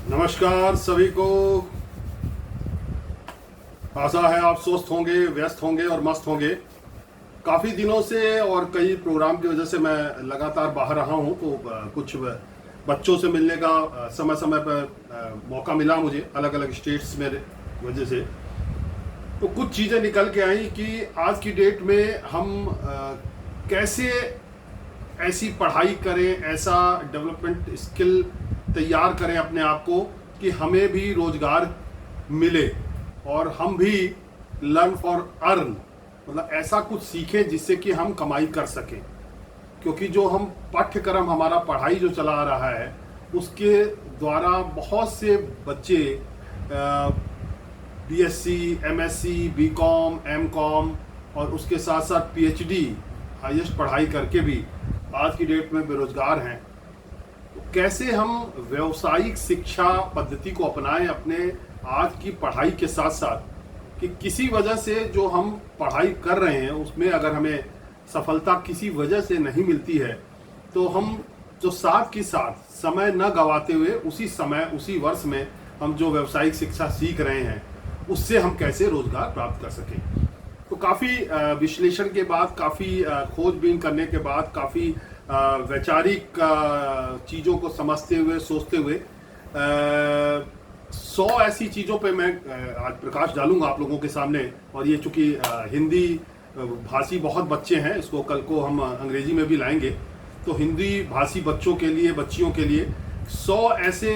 नमस्कार सभी को। आशा है आप स्वस्थ होंगे, व्यस्त होंगे और मस्त होंगे। काफ़ी दिनों से और कई प्रोग्राम की वजह से मैं लगातार बाहर रहा हूं, तो कुछ बच्चों से मिलने का समय समय पर मौका मिला मुझे, अलग अलग स्टेट्स में वजह से। तो कुछ चीज़ें निकल के आई कि आज की डेट में हम कैसे ऐसी पढ़ाई करें, ऐसा डेवलपमेंट स्किल तैयार करें अपने आप को कि हमें भी रोजगार मिले और हम भी लर्न फॉर अर्न, मतलब ऐसा कुछ सीखें जिससे कि हम कमाई कर सकें। क्योंकि जो हम पाठ्यक्रम हमारा पढ़ाई जो चला आ रहा है उसके द्वारा बहुत से बच्चे बीएससी, एमएससी, बीकॉम, एमकॉम और उसके साथ साथ पीएचडी हाईएस्ट पढ़ाई करके भी आज की डेट में बेरोजगार हैं। तो कैसे हम व्यावसायिक शिक्षा पद्धति को अपनाएं अपने आज की पढ़ाई के साथ साथ, कि किसी वजह से जो हम पढ़ाई कर रहे हैं उसमें अगर हमें सफलता किसी वजह से नहीं मिलती है तो हम जो साथ के साथ समय न गंवाते हुए उसी समय उसी वर्ष में हम जो व्यावसायिक शिक्षा सीख रहे हैं उससे हम कैसे रोजगार प्राप्त कर सकें। तो काफ़ी विश्लेषण के बाद, काफ़ी खोजबीन करने के बाद, काफ़ी वैचारिक चीज़ों को समझते हुए, सोचते हुए 100 ऐसी चीज़ों पे मैं आज प्रकाश डालूंगा आप लोगों के सामने। और ये चूंकि हिंदी भाषी बहुत बच्चे हैं, इसको कल को हम अंग्रेजी में भी लाएंगे, तो हिंदी भाषी बच्चों के लिए, बच्चियों के लिए 100 ऐसे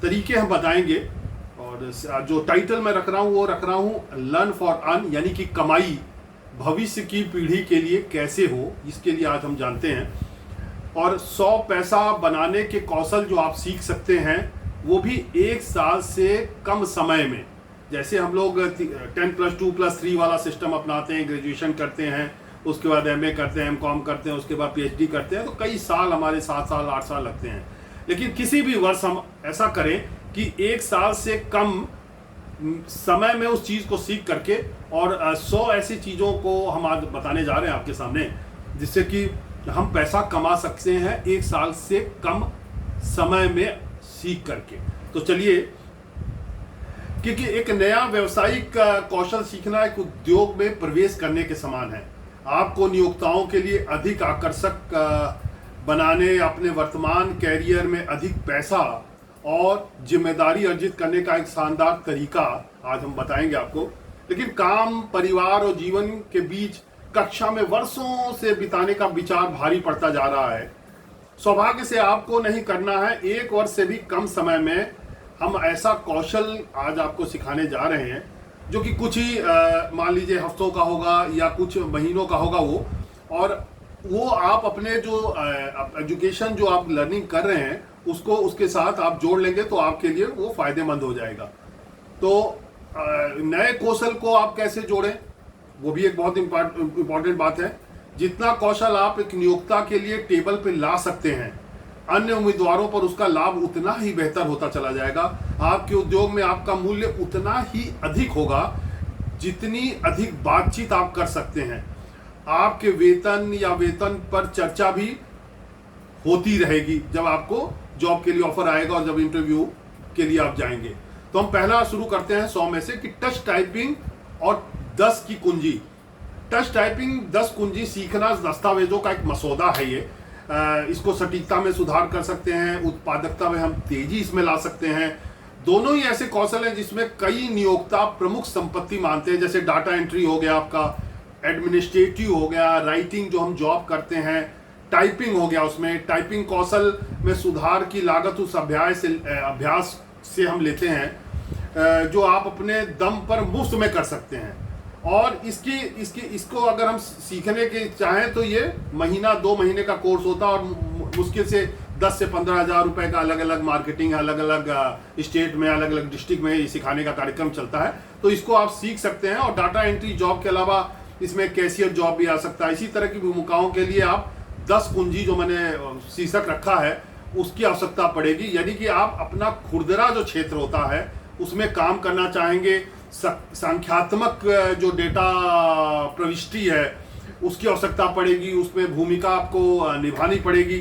तरीके हम बताएंगे। और जो टाइटल मैं रख रहा हूँ वो रख रहा हूँ लर्न फॉर अर्न, यानी कि कमाई भविष्य की पीढ़ी के लिए कैसे हो, इसके लिए आज हम जानते हैं। और 100 पैसा बनाने के कौशल जो आप सीख सकते हैं वो भी 1 साल से कम समय में। जैसे हम लोग 10+2+3 वाला सिस्टम अपनाते हैं, ग्रेजुएशन करते हैं, उसके बाद एमए करते हैं, एमकॉम करते हैं, उसके बाद पीएचडी करते हैं, तो कई साल, हमारे 7 साल 8 साल लगते हैं। लेकिन किसी भी वर्ष हम ऐसा करें कि 1 साल से कम समय में उस चीज़ को सीख करके, और 100 ऐसी चीज़ों को हम आज बताने जा रहे हैं आपके सामने जिससे कि हम पैसा कमा सकते हैं 1 साल से कम समय में सीख करके। तो चलिए, क्योंकि एक नया व्यवसायिक कौशल सीखना एक उद्योग में प्रवेश करने के समान है। आपको नियोक्ताओं के लिए अधिक आकर्षक बनाने, अपने वर्तमान कैरियर में अधिक पैसा और जिम्मेदारी अर्जित करने का एक शानदार तरीका आज हम बताएंगे आपको। लेकिन काम, परिवार और जीवन के बीच कक्षा में वर्षों से बिताने का विचार भारी पड़ता जा रहा है। सौभाग्य से आपको नहीं करना है, 1 वर्ष से भी कम समय में हम ऐसा कौशल आज आपको सिखाने जा रहे हैं जो कि कुछ ही मान लीजिए हफ्तों का होगा या कुछ महीनों का होगा और वो आप अपने जो एजुकेशन जो आप लर्निंग कर रहे हैं उसको उसके साथ आप जोड़ लेंगे तो आपके लिए वो फायदेमंद हो जाएगा। तो नए कौशल को आप कैसे जोड़ें, वो भी एक बहुत इम्पोर्टेंट बात है। जितना कौशल आप एक नियोक्ता के लिए टेबल पे ला सकते हैं, अन्य उम्मीदवारों पर उसका लाभ उतना ही बेहतर होता चला जाएगा। आपके उद्योग में आपका मूल्य उतना ही अधिक होगा जितनी अधिक बातचीत आप कर सकते हैं। आपके वेतन या वेतन पर चर्चा भी होती रहेगी जब आपको जॉब के लिए ऑफर आएगा और जब इंटरव्यू के लिए आप जाएंगे। तो हम पहला शुरू करते हैं 100 में से कि टच टाइपिंग और 10 की कुंजी। टच टाइपिंग 10 कुंजी सीखना दस्तावेजों का एक मसौदा है। ये इसको सटीकता में सुधार कर सकते हैं, उत्पादकता में हम तेजी इसमें ला सकते हैं। दोनों ही ऐसे कौशल हैं जिसमें कई नियोक्ता प्रमुख संपत्ति मानते हैं। जैसे डाटा एंट्री हो गया, आपका एडमिनिस्ट्रेटिव हो गया, राइटिंग जो हम जॉब करते हैं, टाइपिंग हो गया। उसमें टाइपिंग कौशल में सुधार की लागत उस अभ्यास से हम लेते हैं जो आप अपने दम पर मुफ्त में कर सकते हैं। और इसको अगर हम सीखने के चाहें तो ये महीना 2 महीने का कोर्स होता है और मुश्किल से 10 से 15 हज़ार रुपए का अलग अलग मार्केटिंग, अलग अलग स्टेट में, अलग अलग डिस्ट्रिक्ट में सिखाने का कार्यक्रम चलता है। तो इसको आप सीख सकते हैं। और डाटा एंट्री जॉब के अलावा इसमें कैशियर जॉब भी आ सकता है। इसी तरह की भूमिकाओं के लिए आप 10 कुंजी जो मैंने शीर्षक रखा है उसकी आवश्यकता पड़ेगी। यानी कि आप अपना खुरदरा जो क्षेत्र होता है उसमें काम करना चाहेंगे, संख्यात्मक जो डेटा प्रविष्टि है उसकी आवश्यकता पड़ेगी, उसमें भूमिका आपको निभानी पड़ेगी।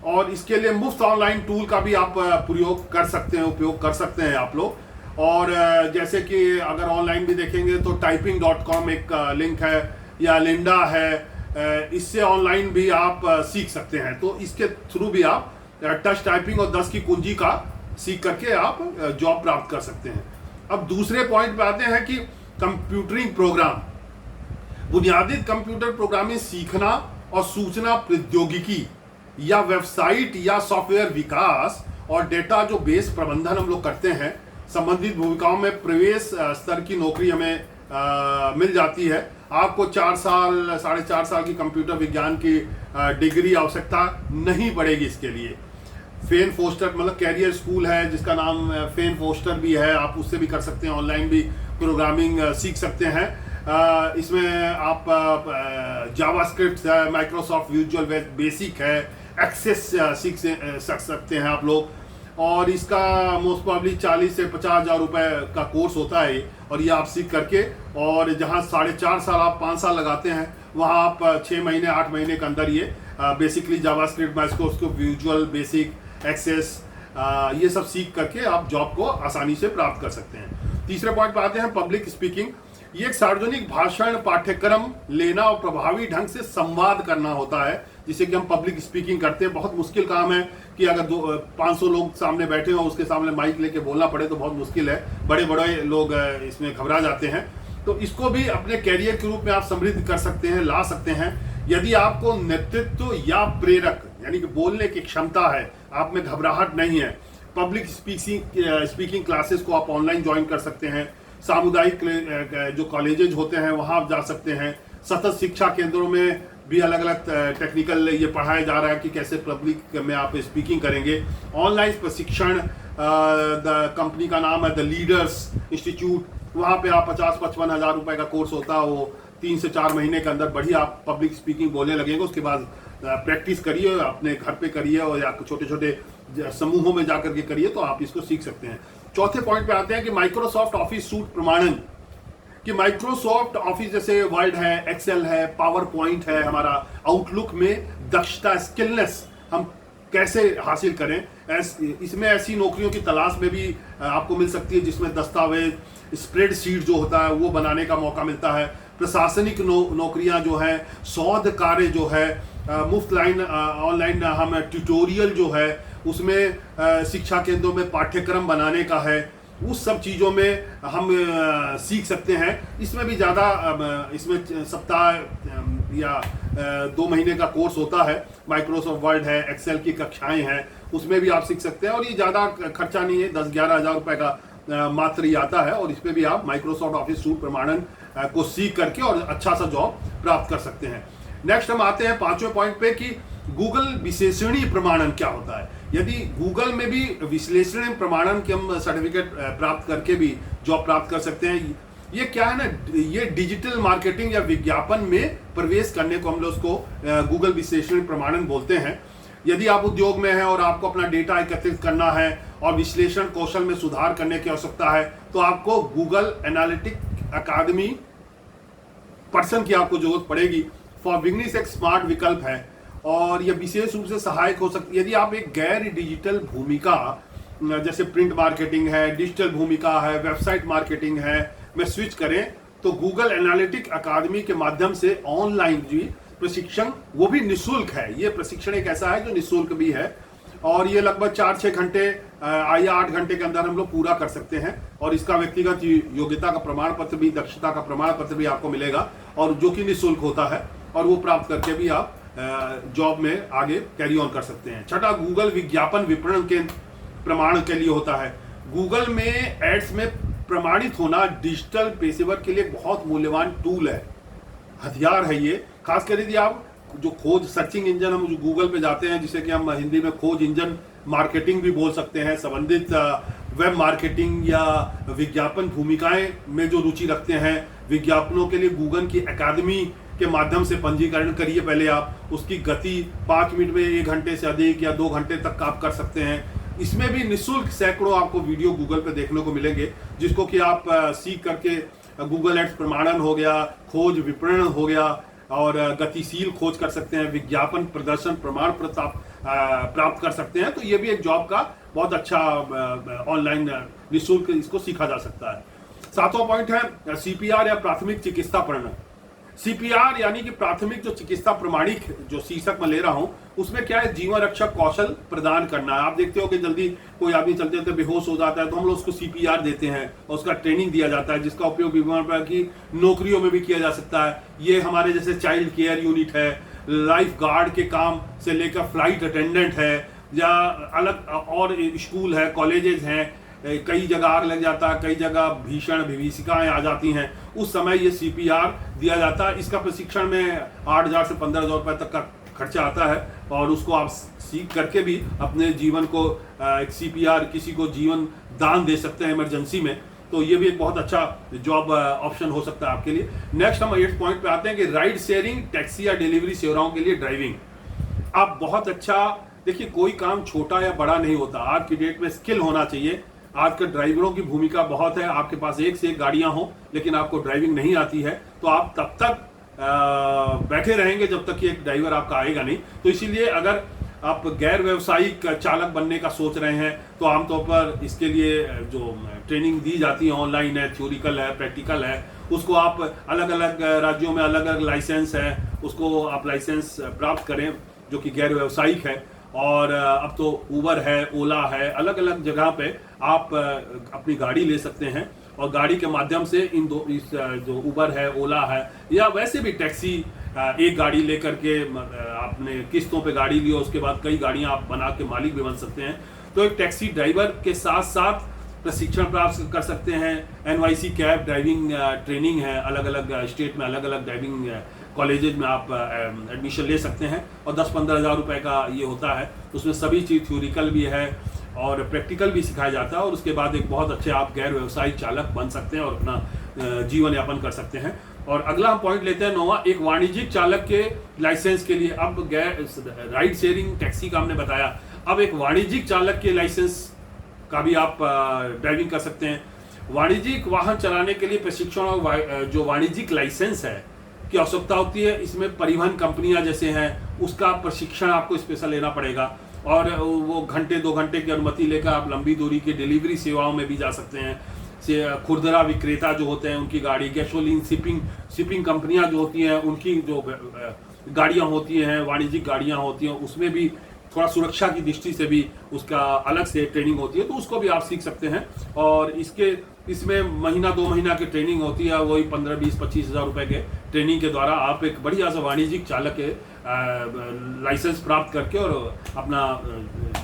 और इसके लिए मुफ्त ऑनलाइन टूल का भी आप उपयोग कर सकते हैं आप लोग। और जैसे कि अगर ऑनलाइन भी देखेंगे तो typing.com एक लिंक है, या लिंडा है, इससे ऑनलाइन भी आप सीख सकते हैं। तो इसके थ्रू भी आप टच टाइपिंग और 10 की कुंजी का सीख करके आप जॉब प्राप्त कर सकते हैं। अब दूसरे पॉइंट पे आते हैं कि कंप्यूटरिंग प्रोग्राम, बुनियादी कंप्यूटर प्रोग्रामिंग सीखना और सूचना प्रौद्योगिकी या वेबसाइट या सॉफ्टवेयर विकास और डेटा जो बेस प्रबंधन हम लोग करते हैं, संबंधित भूमिकाओं में प्रवेश स्तर की नौकरी हमें मिल जाती है। आपको 4 साल 4.5 साल की कंप्यूटर विज्ञान की डिग्री आवश्यकता नहीं पड़ेगी इसके लिए। फेन फोस्टर मतलब कैरियर स्कूल है जिसका नाम फेन फोस्टर भी है, आप उससे भी कर सकते हैं, ऑनलाइन भी प्रोग्रामिंग सीख सकते हैं। इसमें आप जावास्क्रिप्ट है, माइक्रोसॉफ्ट विजुअल बेसिक है, एक्सेस सीख सकते हैं आप लोग। और इसका मोस्ट प्रॉब्ली 40 से 50 हज़ार रुपये का कोर्स होता है, और ये आप सीख करके, और जहाँ 4.5 साल आप 5 साल लगाते हैं, वहाँ आप 6 महीने 8 महीने के अंदर ये basically JavaScript, Microsoft Visual Basic, Access, ये सब सीख करके आप जॉब को आसानी से प्राप्त कर सकते हैं। तीसरे पॉइंट पर आते हैं पब्लिक स्पीकिंग। ये एक सार्वजनिक भाषण पाठ्यक्रम लेना और प्रभावी ढंग से संवाद करना होता है, जिसे कि हम पब्लिक स्पीकिंग करते हैं। बहुत मुश्किल काम है कि अगर 500 लोग सामने बैठे हो, उसके सामने माइक लेके बोलना पड़े तो बहुत मुश्किल है, बड़े बड़े लोग इसमें घबरा जाते हैं। तो इसको भी अपने कैरियर के रूप में आप समृद्ध कर सकते हैं, ला सकते हैं। यदि आपको नेतृत्व या प्रेरक यानी कि बोलने की क्षमता है, आप में घबराहट नहीं है, पब्लिक स्पीकिंग क्लासेस को आप ऑनलाइन ज्वाइन कर सकते हैं। सामुदायिक जो कॉलेजेज होते हैं वहां आप जा सकते हैं। सतत शिक्षा केंद्रों में भी अलग अलग टेक्निकल ये पढ़ाया जा रहा है कि कैसे पब्लिक में आप स्पीकिंग करेंगे। ऑनलाइन प्रशिक्षण, कंपनी का नाम है द लीडर्स इंस्टीट्यूट, वहाँ पे आप 50-55 हज़ार रुपए का कोर्स होता है, वो 3 से 4 महीने के अंदर बढ़िया आप पब्लिक स्पीकिंग बोलने लगेंगे। उसके बाद प्रैक्टिस करिए, अपने घर पे करिए, और या छोटे छोटे समूहों में जाकर के करिए, तो आप इसको सीख सकते हैं। चौथे पॉइंट पे आते हैं कि माइक्रोसॉफ्ट ऑफिस सूट प्रमाणन, कि माइक्रोसॉफ्ट ऑफिस जैसे वर्ड है, एक्सेल है, पावर पॉइंट है, हमारा आउटलुक में दक्षता स्किलनेस हम कैसे हासिल करें। इसमें ऐसी नौकरियों की तलाश में भी आपको मिल सकती है जिसमें दस्तावेज, स्प्रेडशीट जो होता है वो बनाने का मौका मिलता है। प्रशासनिक नौकरियां जो है, शोध कार्य जो है, मुफ्त ऑनलाइन हम ट्यूटोरियल जो है, उसमें शिक्षा केंद्रों में पाठ्यक्रम बनाने का है, उस सब चीज़ों में हम सीख सकते हैं। इसमें भी ज़्यादा, इसमें सप्ताह या 2 महीने का कोर्स होता है। माइक्रोसॉफ्ट वर्ड है, एक्सेल की कक्षाएं हैं, उसमें भी आप सीख सकते हैं, और ये ज़्यादा खर्चा नहीं है, 10-11 हज़ार रुपये का मात्र ही आता है, और इस पर भी आप माइक्रोसॉफ्ट ऑफिस सूट प्रमाणन को सीख करके और अच्छा सा जॉब प्राप्त कर सकते हैं। नेक्स्ट हम आते हैं 5वें पॉइंट पे कि गूगल विशेषणीय प्रमाणन क्या होता है। यदि गूगल में भी विश्लेषणीय प्रमाणन के हम सर्टिफिकेट प्राप्त करके भी जॉब प्राप्त कर सकते हैं। ये क्या है ना, ये डिजिटल मार्केटिंग या विज्ञापन में प्रवेश करने को हम लोग उसको गूगल विश्लेषणीय प्रमाणन बोलते हैं। यदि आप उद्योग में हैं और आपको अपना डेटा एकत्रित करना है और विश्लेषण कौशल में सुधार करने की आवश्यकता है, तो आपको गूगल एनालिटिक अकादमी पर्सन की आपको जरूरत पड़ेगी। फॉर बिगनिंग्स एक स्मार्ट विकल्प है, और यह विशेष रूप से सहायक हो सकती है यदि आप एक गैर डिजिटल भूमिका जैसे प्रिंट मार्केटिंग है, डिजिटल भूमिका है, वेबसाइट मार्केटिंग है, में स्विच करें, तो गूगल एनालिटिक अकादमी के माध्यम से ऑनलाइन भी प्रशिक्षण, वो भी निःशुल्क है। ये प्रशिक्षण एक ऐसा है जो निःशुल्क भी है, और ये लगभग 4-6 घंटे या 8 घंटे के अंदर हम लोग पूरा कर सकते हैं। और इसका व्यक्तिगत योग्यता का प्रमाण पत्र भी, दक्षता का प्रमाण पत्र भी आपको मिलेगा, और जो कि निःशुल्क होता है, और वो प्राप्त करके भी आप जॉब में आगे कैरी ऑन कर सकते हैं। छठा, गूगल विज्ञापन विपणन के प्रमाण के लिए होता है। गूगल में एड्स में प्रमाणित होना डिजिटल पेशेवर के लिए बहुत मूल्यवान टूल है, हथियार है ये। खासकर यदि आप जो खोज सर्चिंग इंजन, हम जो गूगल पे जाते हैं, जिसे कि हम हिंदी में खोज इंजन मार्केटिंग भी बोल सकते हैं, संबंधित वेब मार्केटिंग या विज्ञापन भूमिकाएं में जो रुचि रखते हैं, विज्ञापनों के लिए गूगल की अकादमी के माध्यम से पंजीकरण करिए पहले आप। उसकी गति 5 मिनट में 1 घंटे से अधिक या 2 घंटे तक आप कर सकते हैं। इसमें भी निःशुल्क सैकड़ों आपको वीडियो गूगल पे देखने को मिलेंगे, जिसको कि आप सीख करके गूगल एड्स प्रमाणन हो गया, खोज विपणन हो गया, और गतिशील खोज कर सकते हैं। विज्ञापन प्रदर्शन प्रमाण पत्र आप प्राप्त कर सकते हैं। तो ये भी एक जॉब का बहुत अच्छा ऑनलाइन निःशुल्क इसको सीखा जा सकता है। 7वां पॉइंट है CPR या प्राथमिक चिकित्सा प्रमाण। CPR यानी कि प्राथमिक जो चिकित्सा प्रमाणिक जो शीर्षक मैं ले रहा हूं, उसमें क्या है, जीवन रक्षक कौशल प्रदान करना है। आप देखते हो कि जल्दी कोई आदमी चलते चलते बेहोश हो जाता है तो हम लोग उसको CPR देते हैं और उसका ट्रेनिंग दिया जाता है, जिसका उपयोग विभिन्न प्रकार की नौकरियों में भी किया जा सकता है। ये हमारे जैसे चाइल्ड केयर यूनिट है, लाइफ गार्ड के काम से लेकर फ्लाइट अटेंडेंट है, या अलग और स्कूल है, कॉलेजेस हैं, कई जगह आग लग जाता है, कई जगह भीषण विभीषिकाएं आ जाती हैं, उस समय ये CPR दिया जाता है। इसका प्रशिक्षण में 8,000 से 15,000 रुपए तक का खर्चा आता है और उसको आप सीख करके भी अपने जीवन को एक CPR किसी को जीवन दान दे सकते हैं इमरजेंसी में। तो ये भी एक बहुत अच्छा जॉब ऑप्शन हो सकता है आपके लिए। नेक्स्ट हम 8th पॉइंट पे आते हैं कि राइड शेयरिंग, टैक्सी या डिलीवरी सेवाओं के लिए ड्राइविंग। आप बहुत अच्छा, देखिए कोई काम छोटा या बड़ा नहीं होता, आज की डेट में स्किल होना चाहिए। आज के ड्राइवरों की भूमिका बहुत है। आपके पास एक से एक गाड़ियां हो लेकिन आपको ड्राइविंग नहीं आती है तो आप तब तक बैठे रहेंगे जब तक कि एक ड्राइवर आपका आएगा नहीं। तो इसीलिए अगर आप गैर व्यवसायिक चालक बनने का सोच रहे हैं तो आमतौर पर इसके लिए जो ट्रेनिंग दी जाती है, ऑनलाइन है, थ्योरिकल है, प्रैक्टिकल है, उसको आप अलग अलग राज्यों में अलग अलग लाइसेंस है, उसको आप लाइसेंस प्राप्त करें जो कि गैर व्यवसायिक है। और अब तो उबर है, ओला है, अलग अलग जगह पे आप अपनी गाड़ी ले सकते हैं और गाड़ी के माध्यम से इस जो उबर है, ओला है, या वैसे भी टैक्सी, एक गाड़ी लेकर के आपने किस्तों पे गाड़ी लियो, उसके बाद कई गाड़ियां आप बना के मालिक भी बन सकते हैं। तो एक टैक्सी ड्राइवर के साथ साथ प्रशिक्षण प्राप्त कर सकते हैं। NYC कैब ड्राइविंग ट्रेनिंग है, अलग अलग स्टेट में अलग अलग ड्राइविंग कॉलेजेज में आप एडमिशन ले सकते हैं और 10-15 हज़ार रुपए का ये होता है। उसमें सभी चीज़ थ्योरिकल भी है और प्रैक्टिकल भी सिखाया जाता है और उसके बाद एक बहुत अच्छे आप गैर व्यवसायिक चालक बन सकते हैं और अपना जीवन यापन कर सकते हैं। और अगला हम पॉइंट लेते हैं 9वां, एक वाणिज्यिक चालक के लाइसेंस के लिए। अब गैर राइड शेयरिंग टैक्सी का हमने बताया, अब एक वाणिज्यिक चालक के लाइसेंस का भी आप ड्राइविंग कर सकते हैं। वाणिज्यिक वाहन चलाने के लिए प्रशिक्षण और जो वाणिज्यिक लाइसेंस है की आवश्यकता होती है। इसमें परिवहन कंपनियां जैसे हैं उसका प्रशिक्षण आपको स्पेशल लेना पड़ेगा और वो घंटे 2 घंटे की अनुमति लेकर आप लंबी दूरी की डिलीवरी सेवाओं में भी जा सकते हैं। खुदरा विक्रेता जो होते हैं उनकी गाड़ी, गैसोलीन शिपिंग कंपनियां जो होती हैं उनकी जो गाड़ियां होती हैं, वाणिज्यिक गाड़ियां होती हैं, उसमें भी थोड़ा सुरक्षा की दृष्टि से भी उसका अलग से ट्रेनिंग होती है, तो उसको भी आप सीख सकते हैं। और इसमें महीना 2 महीना की ट्रेनिंग होती है, वही 15, 20, 25 हज़ार रुपए के ट्रेनिंग के द्वारा आप एक बढ़िया सा वाणिज्यिक चालक के लाइसेंस प्राप्त करके और अपना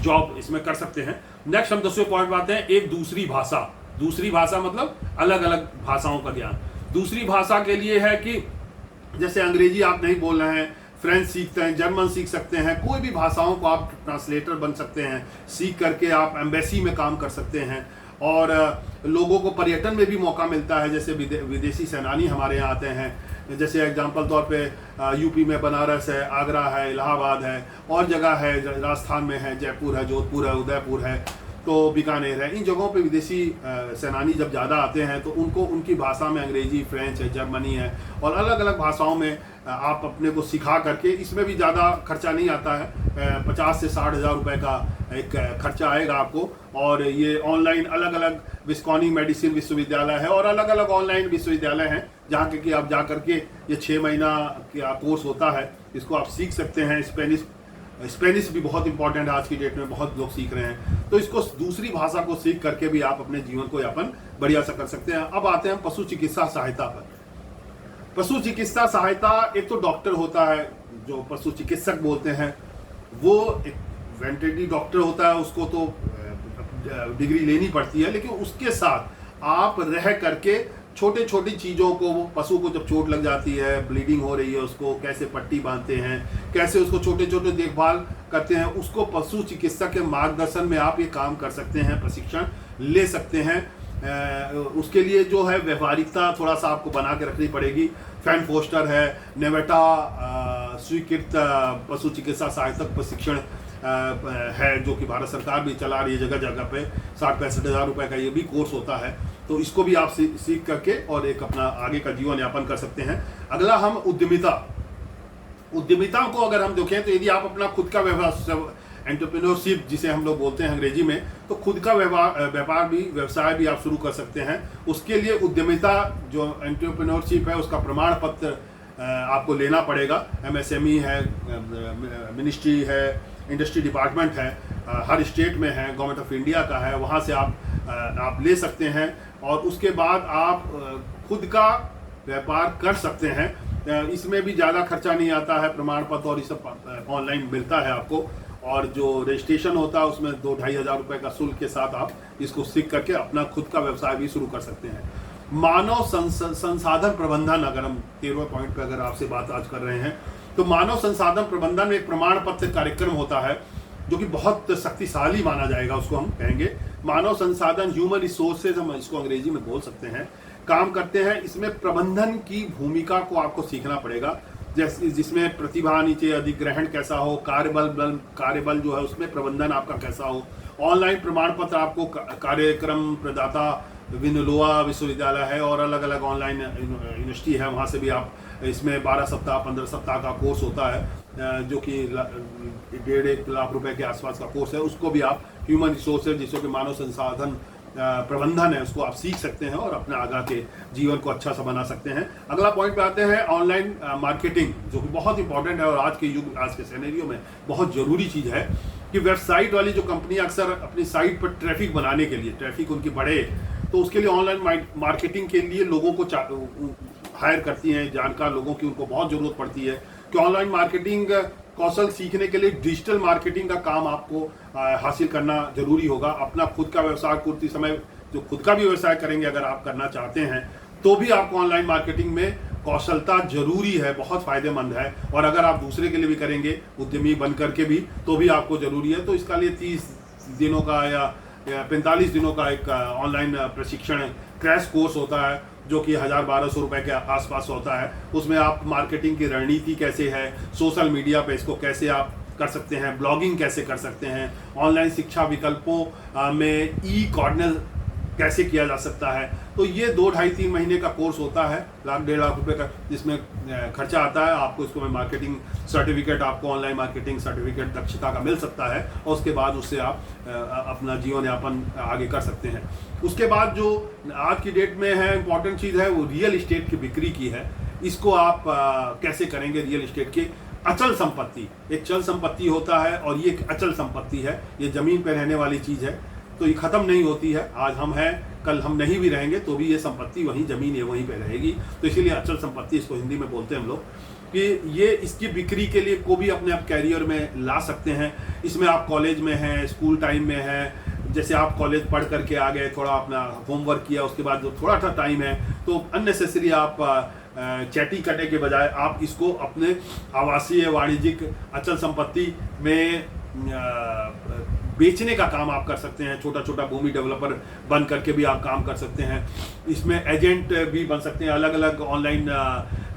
जॉब इसमें कर सकते हैं। नेक्स्ट हम 10वें पॉइंट पर आते हैं, एक दूसरी भाषा। दूसरी भाषा मतलब अलग अलग भाषाओं का ज्ञान। दूसरी भाषा के लिए है कि जैसे अंग्रेजी आप नहीं बोल रहे हैं, फ्रेंच सीखते हैं, जर्मन सीख सकते हैं, कोई भी भाषाओं को आप ट्रांसलेटर बन सकते हैं, सीख करके आप एम्बेसी में काम कर सकते हैं। और लोगों को पर्यटन में भी मौका मिलता है, जैसे विदेशी सेनानी हमारे यहाँ आते हैं, जैसे एग्जांपल तौर पे यूपी में बनारस है, आगरा है, इलाहाबाद है, और जगह है राजस्थान में है, जयपुर है, जोधपुर है, उदयपुर है, तो बीकानेर है। इन जगहों पे विदेशी सेनानी जब ज़्यादा आते हैं तो उनको उनकी भाषा में अंग्रेजी, फ्रेंच है, जर्मनी है और अलग अलग भाषाओं में आप अपने को सिखा करके, इसमें भी ज़्यादा खर्चा नहीं आता है, 50 से 60 हज़ार रुपये का एक खर्चा आएगा आपको। और ये ऑनलाइन अलग अलग विस्कॉनिंग मेडिसिन विश्वविद्यालय है और अलग अलग ऑनलाइन विश्वविद्यालय हैं जहाँ कि आप जा करके ये 6 महीना का कोर्स होता है, इसको आप सीख सकते हैं। स्पेनिश भी बहुत इंपॉर्टेंट है, आज की डेट में बहुत लोग सीख रहे हैं, तो इसको दूसरी भाषा को सीख करके भी आप अपने जीवन को यापन बढ़िया सा कर सकते हैं। अब आते हैं पशु चिकित्सा सहायता पर। पशु चिकित्सा सहायता, एक तो डॉक्टर होता है जो पशु चिकित्सक बोलते हैं, वो एक वेटरनरी डॉक्टर होता है, उसको तो डिग्री लेनी पड़ती है, लेकिन उसके साथ आप रह करके छोटे छोटी चीज़ों को, वो पशु को जब चोट लग जाती है, ब्लीडिंग हो रही है, उसको कैसे पट्टी बांधते हैं, कैसे उसको छोटे छोटे देखभाल करते हैं, उसको पशु चिकित्सक के मार्गदर्शन में आप ये काम कर सकते हैं, प्रशिक्षण ले सकते हैं। उसके लिए जो है व्यवहारिकता थोड़ा सा आपको बना के रखनी पड़ेगी। फैन फोस्टर है, नेवेटा स्वीकृत पशु चिकित्सा सहायक प्रशिक्षण है जो कि भारत सरकार भी चला रही है, जगह जगह पे 60-65 हज़ार रुपये का ये भी कोर्स होता है, तो इसको भी आप सीख करके और एक अपना आगे का जीवन यापन कर सकते हैं। अगला हम उद्यमिता को अगर हम देखें तो यदि आप अपना खुद का एंटरप्रेन्योरशिप जिसे हम लोग बोलते हैं अंग्रेजी में, तो खुद का व्यवसाय भी आप शुरू कर सकते हैं। उसके लिए उद्यमिता जो एंटरप्रेन्योरशिप है उसका प्रमाण पत्र आपको लेना पड़ेगा। MSME है, मिनिस्ट्री है, इंडस्ट्री डिपार्टमेंट है, हर स्टेट में है, गवर्नमेंट ऑफ इंडिया का है, वहाँ से आप ले सकते हैं और उसके बाद आप खुद का व्यापार कर सकते हैं। इसमें भी ज़्यादा खर्चा नहीं आता है, प्रमाण पत्र और ये सब ऑनलाइन मिलता है आपको, और जो रजिस्ट्रेशन होता है उसमें 2-2.5 हज़ार रुपये का शुल्क के साथ आप इसको सीख करके अपना खुद का व्यवसाय भी शुरू कर सकते हैं। मानव संसाधन प्रबंधन, अगर हम 13वें पॉइंट पे अगर आपसे बात आज कर रहे हैं, तो मानव संसाधन प्रबंधन में एक प्रमाण पत्र कार्यक्रम होता है जो कि बहुत शक्तिशाली माना जाएगा, उसको हम कहेंगे मानव संसाधन, ह्यूमन रिसोर्सेज हम इसको अंग्रेजी में बोल सकते हैं, काम करते हैं। इसमें प्रबंधन की भूमिका को आपको सीखना पड़ेगा, जिसमें प्रतिभा आनी चाहिए, अधिग्रहण कैसा हो, कार्यबल जो है उसमें प्रबंधन आपका कैसा हो। ऑनलाइन प्रमाण पत्र आपको कार्यक्रम प्रदाता विनलोआ विश्वविद्यालय है और अलग अलग ऑनलाइन यूनिवर्सिटी है, वहाँ से भी आप इसमें 12 सप्ताह 15 सप्ताह का कोर्स होता है जो कि 1.5 लाख रुपए के आसपास का कोर्स है। उसको भी आप ह्यूमन रिसोर्सेज जिसको कि मानव संसाधन प्रबंधन है उसको आप सीख सकते हैं और अपने आगे के जीवन को अच्छा सा बना सकते हैं। अगला पॉइंट पे आते हैं ऑनलाइन मार्केटिंग, जो कि बहुत इंपॉर्टेंट है और आज के युग, आज के सिनेरियो में बहुत ज़रूरी चीज़ है कि वेबसाइट वाली जो कंपनियां अक्सर अपनी साइट पर ट्रैफिक बनाने के लिए, ट्रैफिक उनकी बढ़े, तो उसके लिए ऑनलाइन मार्केटिंग के लिए लोगों को हायर करती हैं, जानकार लोगों की उनको बहुत ज़रूरत पड़ती है कि ऑनलाइन मार्केटिंग कौशल सीखने के लिए डिजिटल मार्केटिंग का काम आपको हासिल करना जरूरी होगा। अपना खुद का व्यवसाय करते समय जो खुद का भी व्यवसाय करेंगे अगर आप करना चाहते हैं तो भी आपको ऑनलाइन मार्केटिंग में कौशलता जरूरी है, बहुत फायदेमंद है। और अगर आप दूसरे के लिए भी करेंगे उद्यमी बन करके भी तो भी आपको जरूरी है। तो इसका लिए 30 दिनों का या 45 दिनों का एक ऑनलाइन प्रशिक्षण क्रैश कोर्स होता है जो कि 1000-1200 रुपए के आसपास होता है। उसमें आप मार्केटिंग की रणनीति कैसे है, सोशल मीडिया पे इसको कैसे आप कर सकते हैं, ब्लॉगिंग कैसे कर सकते हैं, ऑनलाइन शिक्षा विकल्पों में ई-कॉर्नर कैसे किया जा सकता है। तो ये 2-2.5-3 महीने का कोर्स होता है, 1.5 लाख रुपए का, जिसमें खर्चा आता है। आपको इसको में मार्केटिंग सर्टिफिकेट, आपको ऑनलाइन मार्केटिंग सर्टिफिकेट दक्षता का मिल सकता है और उसके बाद उससे आप अपना जीवन यापन आगे कर सकते हैं। उसके बाद जो आज की डेट में है इंपॉर्टेंट चीज़ है वो रियल इस्टेट की बिक्री की है। इसको आप कैसे करेंगे? रियल इस्टेट की अचल संपत्ति, एक चल संपत्ति होता है और ये एक अचल संपत्ति है, ये ज़मीन पर रहने वाली चीज़ है, तो ये ख़त्म नहीं होती है। आज हम हैं, कल हम नहीं भी रहेंगे तो भी ये संपत्ति वहीं, ज़मीन है वहीं पे रहेगी। तो इसीलिए अचल संपत्ति इसको हिंदी में बोलते हैं हम लोग, कि ये इसकी बिक्री के लिए को भी अपने आप कैरियर में ला सकते हैं। इसमें आप कॉलेज में हैं, स्कूल टाइम में हैं, जैसे आप कॉलेज पढ़ करके आ गए, थोड़ा अपना होमवर्क किया, उसके बाद जो थोड़ा सा टाइम है तो अननेसेसरी आप चैटिंग करने के बजाय आप इसको अपने आवासीय वाणिज्यिक अचल संपत्ति में बेचने का काम आप कर सकते हैं। छोटा छोटा भूमि डेवलपर बन करके भी आप काम कर सकते हैं। इसमें एजेंट भी बन सकते हैं। अलग अलग ऑनलाइन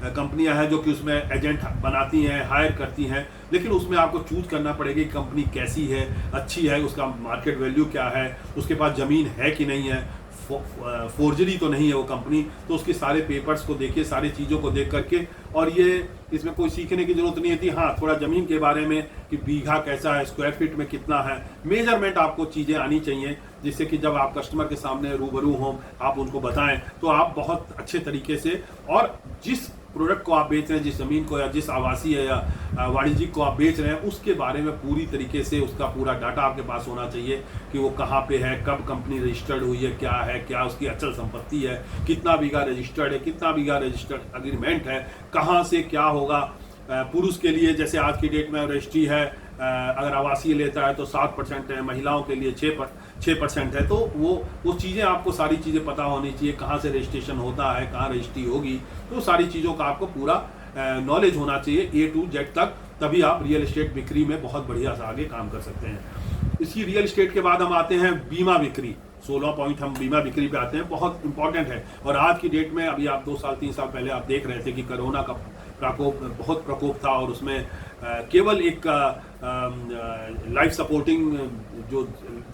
कंपनियां हैं जो कि उसमें एजेंट बनाती हैं, हायर करती हैं, लेकिन उसमें आपको चूज करना पड़ेगा कि कंपनी कैसी है, अच्छी है, उसका मार्केट वैल्यू क्या है, उसके पास ज़मीन है कि नहीं है, फोर्जरी तो नहीं है वो कंपनी। तो उसके सारे पेपर्स को देखिए, सारी चीज़ों को देख करके, और ये इसमें कोई सीखने की जरूरत नहीं होती। हाँ, थोड़ा ज़मीन के बारे में कि बीघा कैसा है, स्क्वायर फीट में कितना है, मेजरमेंट आपको चीज़ें आनी चाहिए, जिससे कि जब आप कस्टमर के सामने रूबरू हों, आप उनको बताएं तो आप बहुत अच्छे तरीके से, और जिस प्रोडक्ट को आप बेच रहे हैं, जिस ज़मीन को या जिस आवासीय या वाणिज्यिक को आप बेच रहे हैं, उसके बारे में पूरी तरीके से उसका पूरा डाटा आपके पास होना चाहिए कि वो कहाँ पे है, कब कंपनी रजिस्टर्ड हुई है, क्या उसकी अचल संपत्ति है, कितना बीघा रजिस्टर्ड है, कितना बीघा रजिस्टर्ड एग्रीमेंट है, कहाँ से क्या होगा। पुरुष के लिए जैसे आज की डेट में रजिस्ट्री है, अगर आवासीय लेता है तो 7% है, महिलाओं के लिए 6% है। तो वो चीज़ें आपको सारी चीज़ें पता होनी चाहिए, कहाँ से रजिस्ट्रेशन होता है, कहाँ रजिस्ट्री होगी, तो सारी चीज़ों का आपको पूरा नॉलेज होना चाहिए A to Z तक, तभी आप रियल एस्टेट बिक्री में बहुत बढ़िया से आगे काम कर सकते हैं। इसी रियल एस्टेट के बाद हम आते हैं बीमा बिक्री। 16 पॉइंट हम बीमा बिक्री पे आते हैं, बहुत इंपॉर्टेंट है। और आज की डेट में, अभी आप 2 साल 3 साल पहले आप देख रहे थे कि कोरोना का बहुत प्रकोप था और उसमें केवल एक लाइफ सपोर्टिंग जो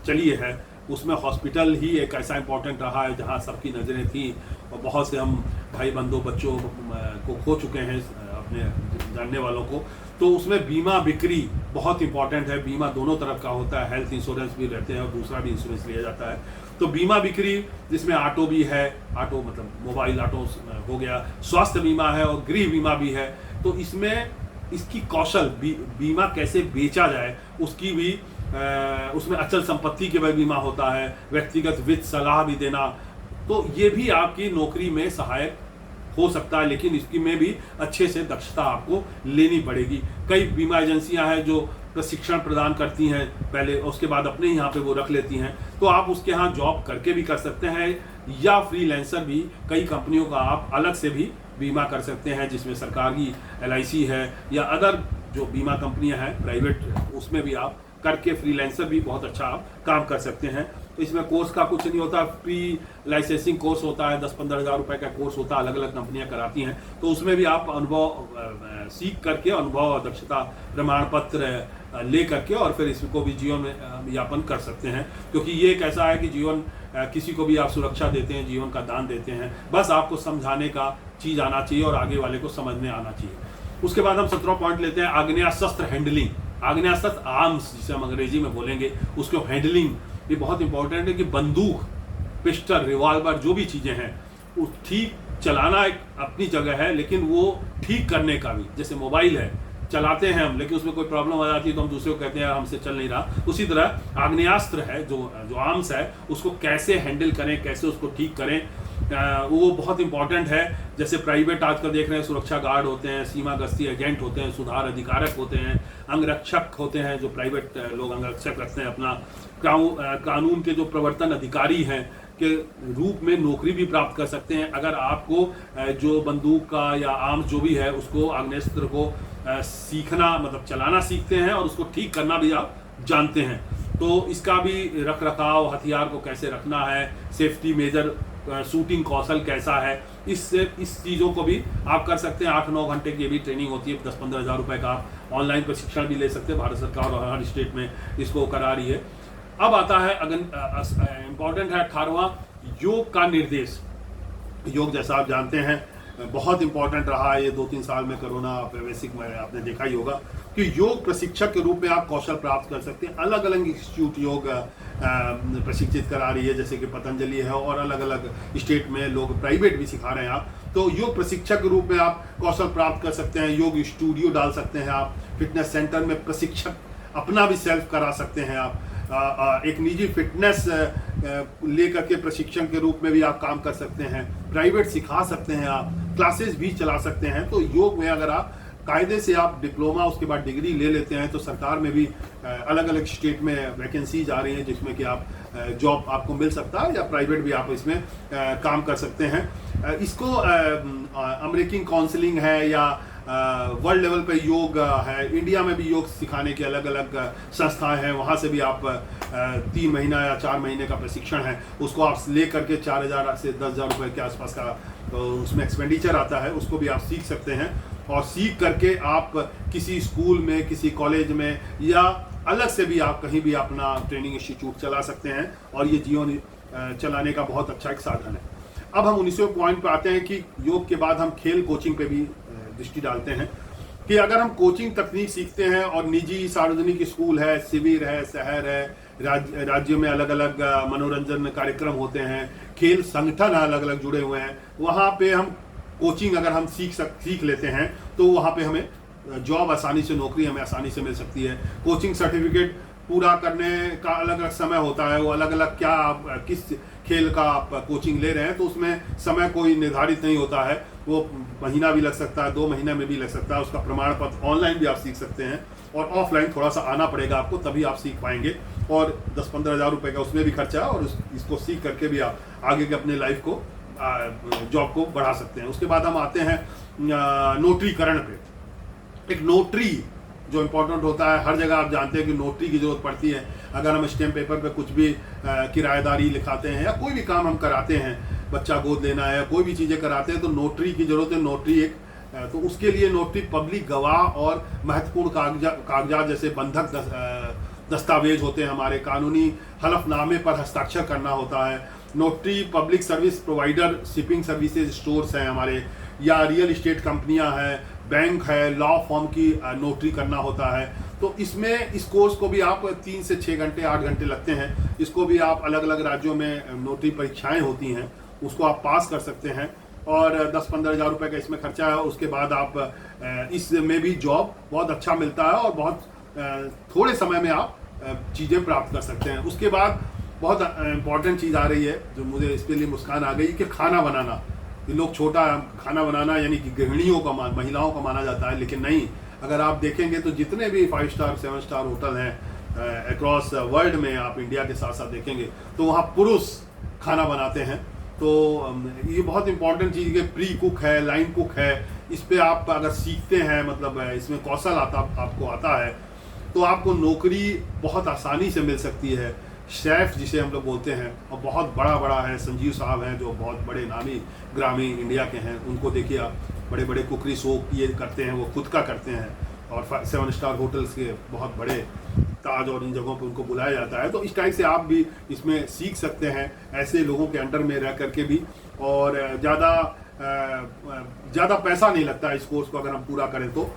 चली है, उसमें हॉस्पिटल ही एक ऐसा इंपॉर्टेंट रहा है जहां सबकी नज़रें थी, और बहुत से हम भाई बंधु बच्चों को खो चुके हैं, अपने जानने वालों को। तो उसमें बीमा बिक्री बहुत इंपॉर्टेंट है। बीमा दोनों तरफ का होता है, हेल्थ इंश्योरेंस भी रहते हैं और दूसरा भी इंश्योरेंस लिया जाता है। तो बीमा बिक्री जिसमें ऑटो भी है, ऑटो मतलब मोबाइल ऑटो हो गया, स्वास्थ्य बीमा है और गृह बीमा भी है। तो इसमें इसकी कौशल बीमा कैसे बेचा जाए उसकी भी उसमें अचल संपत्ति के भी बीमा होता है, व्यक्तिगत वित्त सलाह भी देना। तो ये भी आपकी नौकरी में सहायक हो सकता है, लेकिन इसकी में भी अच्छे से दक्षता आपको लेनी पड़ेगी। कई बीमा एजेंसियां हैं जो प्रशिक्षण प्रदान करती हैं पहले, उसके बाद अपने यहाँ पे वो रख लेती हैं। तो आप उसके यहाँ जॉब करके भी कर सकते हैं, या फ्रीलांसर भी कई कंपनियों का आप अलग से भी बीमा कर सकते हैं, जिसमें सरकारी LIC है या अदर जो बीमा कंपनियां हैं प्राइवेट, उसमें भी आप करके फ्रीलांसर भी बहुत अच्छा आप काम कर सकते हैं। तो इसमें कोर्स का कुछ नहीं होता, प्री लाइसेंसिंग कोर्स होता है, 10-15 हज़ार रुपए का कोर्स होता है, अलग अलग कंपनियां कराती हैं। तो उसमें भी आप अनुभव सीख करके अनुभव और दक्षता प्रमाण पत्र ले करके और फिर इसको भी जीवन में यापन कर सकते हैं। क्योंकि ये एक ऐसा है कि जीवन किसी को भी आप सुरक्षा देते हैं, जीवन का दान देते हैं, बस आपको समझाने का चीज़ आना चाहिए और आगे वाले को समझ में आना चाहिए। उसके बाद हम 17वां पॉइंट लेते हैं, आग्नेयास्त्र हैंडलिंग। आग्नेयास्त्र आर्म्स जिसे हम अंग्रेजी में बोलेंगे, उसको हैंडलिंग ये बहुत इंपॉर्टेंट है कि बंदूक, पिस्टल, रिवॉल्वर जो भी चीज़ें हैं वो ठीक चलाना एक अपनी जगह है, लेकिन वो ठीक करने का भी, जैसे मोबाइल है चलाते हैं हम, लेकिन उसमें कोई प्रॉब्लम आ जाती है तो हम दूसरे को कहते हैं हमसे चल नहीं रहा। उसी तरह आग्नेयास्त्र है जो आर्म्स है, उसको कैसे हैंडल करें, कैसे उसको ठीक करें, वो बहुत इंपॉर्टेंट है। जैसे प्राइवेट आजकल देख रहे हैं, सुरक्षा गार्ड होते हैं, सीमा गश्ती एजेंट होते हैं, सुधार अधिकारक होते हैं, अंगरक्षक होते हैं, जो प्राइवेट लोग अंगरक्षक रखते हैं अपना, कानून के जो प्रवर्तन अधिकारी हैं के रूप में नौकरी भी प्राप्त कर सकते हैं अगर आपको जो बंदूक का या आर्म्स जो भी है उसको, आग्नेयास्त्र को सीखना मतलब चलाना सीखते हैं और उसको ठीक करना भी आप जानते हैं। तो इसका भी रख रखाव, हथियार को कैसे रखना है, सेफ्टी मेजर, शूटिंग कौशल कैसा है, इस चीज़ों को भी आप कर सकते हैं। 8-9 घंटे की भी ट्रेनिंग होती है, 10-15 हज़ार रुपए का आप ऑनलाइन प्रशिक्षण भी ले सकते हैं। भारत सरकार और हर स्टेट में इसको करा रही है। अब आता है इम्पॉर्टेंट है 18वां, योग का निर्देश। योग जैसा आप जानते हैं बहुत इंपॉर्टेंट रहा है ये 2-3 साल में, कोरोना वैश्विक में आपने देखा ही होगा कि योग प्रशिक्षक के रूप में आप कौशल प्राप्त कर सकते हैं। अलग अलग इंस्टीट्यूट योग प्रशिक्षित करा रही है, जैसे कि पतंजलि है और अलग अलग स्टेट में लोग प्राइवेट भी सिखा रहे हैं आप। तो योग प्रशिक्षक के रूप में आप कौशल प्राप्त कर सकते हैं। योग स्टूडियो डाल सकते हैं आप, फिटनेस सेंटर में प्रशिक्षक अपना भी सेल्फ करा सकते हैं आप, एक निजी फिटनेस लेकर के प्रशिक्षण के रूप में भी आप काम कर सकते हैं, प्राइवेट सिखा सकते हैं आप, क्लासेस भी चला सकते हैं। तो योग में अगर आप कायदे से आप डिप्लोमा उसके बाद डिग्री ले लेते हैं तो सरकार में भी अलग अलग स्टेट में वैकेंसीज आ रही हैं जिसमें कि आप जॉब आपको मिल सकता है, या प्राइवेट भी आप इसमें काम कर सकते हैं। इसको अमेरिकन काउंसलिंग है या वर्ल्ड लेवल पे योग है, इंडिया में भी योग सिखाने के अलग अलग संस्थाएं हैं, वहाँ से भी आप 3 महीना या 4 महीने का प्रशिक्षण है उसको आप ले करके 4,000 से 10,000 रुपये के आसपास का तो उसमें एक्सपेंडिचर आता है, उसको भी आप सीख सकते हैं। और सीख करके आप किसी स्कूल में, किसी कॉलेज में या अलग से भी आप कहीं भी अपना ट्रेनिंग इंस्टीट्यूट चला सकते हैं और ये जीवन चलाने का बहुत अच्छा एक साधन है। अब हम 19वें पॉइंट पे आते हैं कि योग के बाद हम खेल कोचिंग पे भी दृष्टि डालते हैं कि अगर हम कोचिंग तकनीक सीखते हैं और निजी सार्वजनिक स्कूल है, शिविर है, शहर है, राज्य में अलग अलग मनोरंजन कार्यक्रम होते हैं, खेल संगठन अलग अलग जुड़े हुए हैं, वहाँ पे हम कोचिंग अगर हम सीख लेते हैं तो वहाँ पे हमें जॉब आसानी से, नौकरी हमें आसानी से मिल सकती है। कोचिंग सर्टिफिकेट पूरा करने का अलग अलग समय होता है, वो अलग अलग क्या आप किस खेल का आप कोचिंग ले रहे हैं तो उसमें समय कोई निर्धारित नहीं होता है, वो महीना भी लग सकता है, 2 महीने में भी लग सकता है। उसका प्रमाण पत्र ऑनलाइन भी आप सीख सकते हैं और ऑफलाइन थोड़ा सा आना पड़ेगा आपको, तभी आप सीख पाएंगे। और 10-15 हज़ार रुपये का उसमें भी खर्चा है और इसको सीख करके भी आप आगे के अपने लाइफ को, जॉब को बढ़ा सकते हैं। उसके बाद हम आते हैं नोटरीकरण पे। एक नोटरी जो इम्पोर्टेंट होता है, हर जगह आप जानते हैं कि नोटरी की जरूरत पड़ती है। अगर हम स्टैम्प पेपर पे कुछ भी किराएदारी लिखाते हैं या कोई भी काम हम कराते हैं, बच्चा गोद लेना है, कोई भी चीज़ें कराते हैं तो नोटरी की जरूरत है। नोटरी एक तो उसके लिए नोटरी पब्लिक गवाह और महत्वपूर्ण कागजात जैसे बंधक दस्तावेज होते हैं, हमारे कानूनी हलफनामे पर हस्ताक्षर करना होता है। Notary public service provider, shipping services stores हैं हमारे, या रियल इस्टेट कंपनियां हैं, बैंक है, लॉ फॉर्म की नोटरी करना होता है। तो इसमें इस कोर्स को भी आप 3 से 6 घंटे 8 घंटे लगते हैं। इसको भी आप अलग अलग राज्यों में नोटरी परीक्षाएं होती हैं, उसको आप पास कर सकते हैं और 10-15 हज़ार रुपये का इसमें खर्चा है। उसके बाद आप इसमें भी जॉब बहुत अच्छा मिलता है और बहुत थोड़े समय में आप चीज़ें प्राप्त कर सकते हैं। उसके बाद बहुत इम्पॉर्टेंट चीज़ आ रही है जो मुझे इसके लिए मुस्कान आ गई कि खाना बनाना। ये लोग छोटा खाना बनाना यानी कि गृहिणियों का महिलाओं का माना जाता है, लेकिन नहीं। अगर आप देखेंगे तो जितने भी 5 स्टार 7 स्टार होटल हैं अक्रॉस वर्ल्ड में, आप इंडिया के साथ साथ देखेंगे तो वहाँ पुरुष खाना बनाते हैं। तो ये बहुत इंपॉर्टेंट चीज़ है। प्री कुक है, लाइन कुक है, इस पर आप अगर सीखते हैं, मतलब इसमें कौशल आपको आता है, तो आपको नौकरी बहुत आसानी से मिल सकती है। शेफ जिसे हम लोग बोलते हैं, और बहुत बड़ा है, संजीव साहब हैं जो बहुत बड़े नामी ग्रामी इंडिया के हैं। उनको देखिए आप, बड़े बड़े कुकरी शो ये करते हैं, वो खुद का करते हैं, और 7 स्टार होटल्स के बहुत बड़े ताज और इन जगहों पे उनको बुलाया जाता है। तो इस टाइप से आप भी इसमें सीख सकते हैं, ऐसे लोगों के अंडर में रह करके भी। और ज़्यादा पैसा नहीं लगता इस कोर्स को अगर हम पूरा करें तो।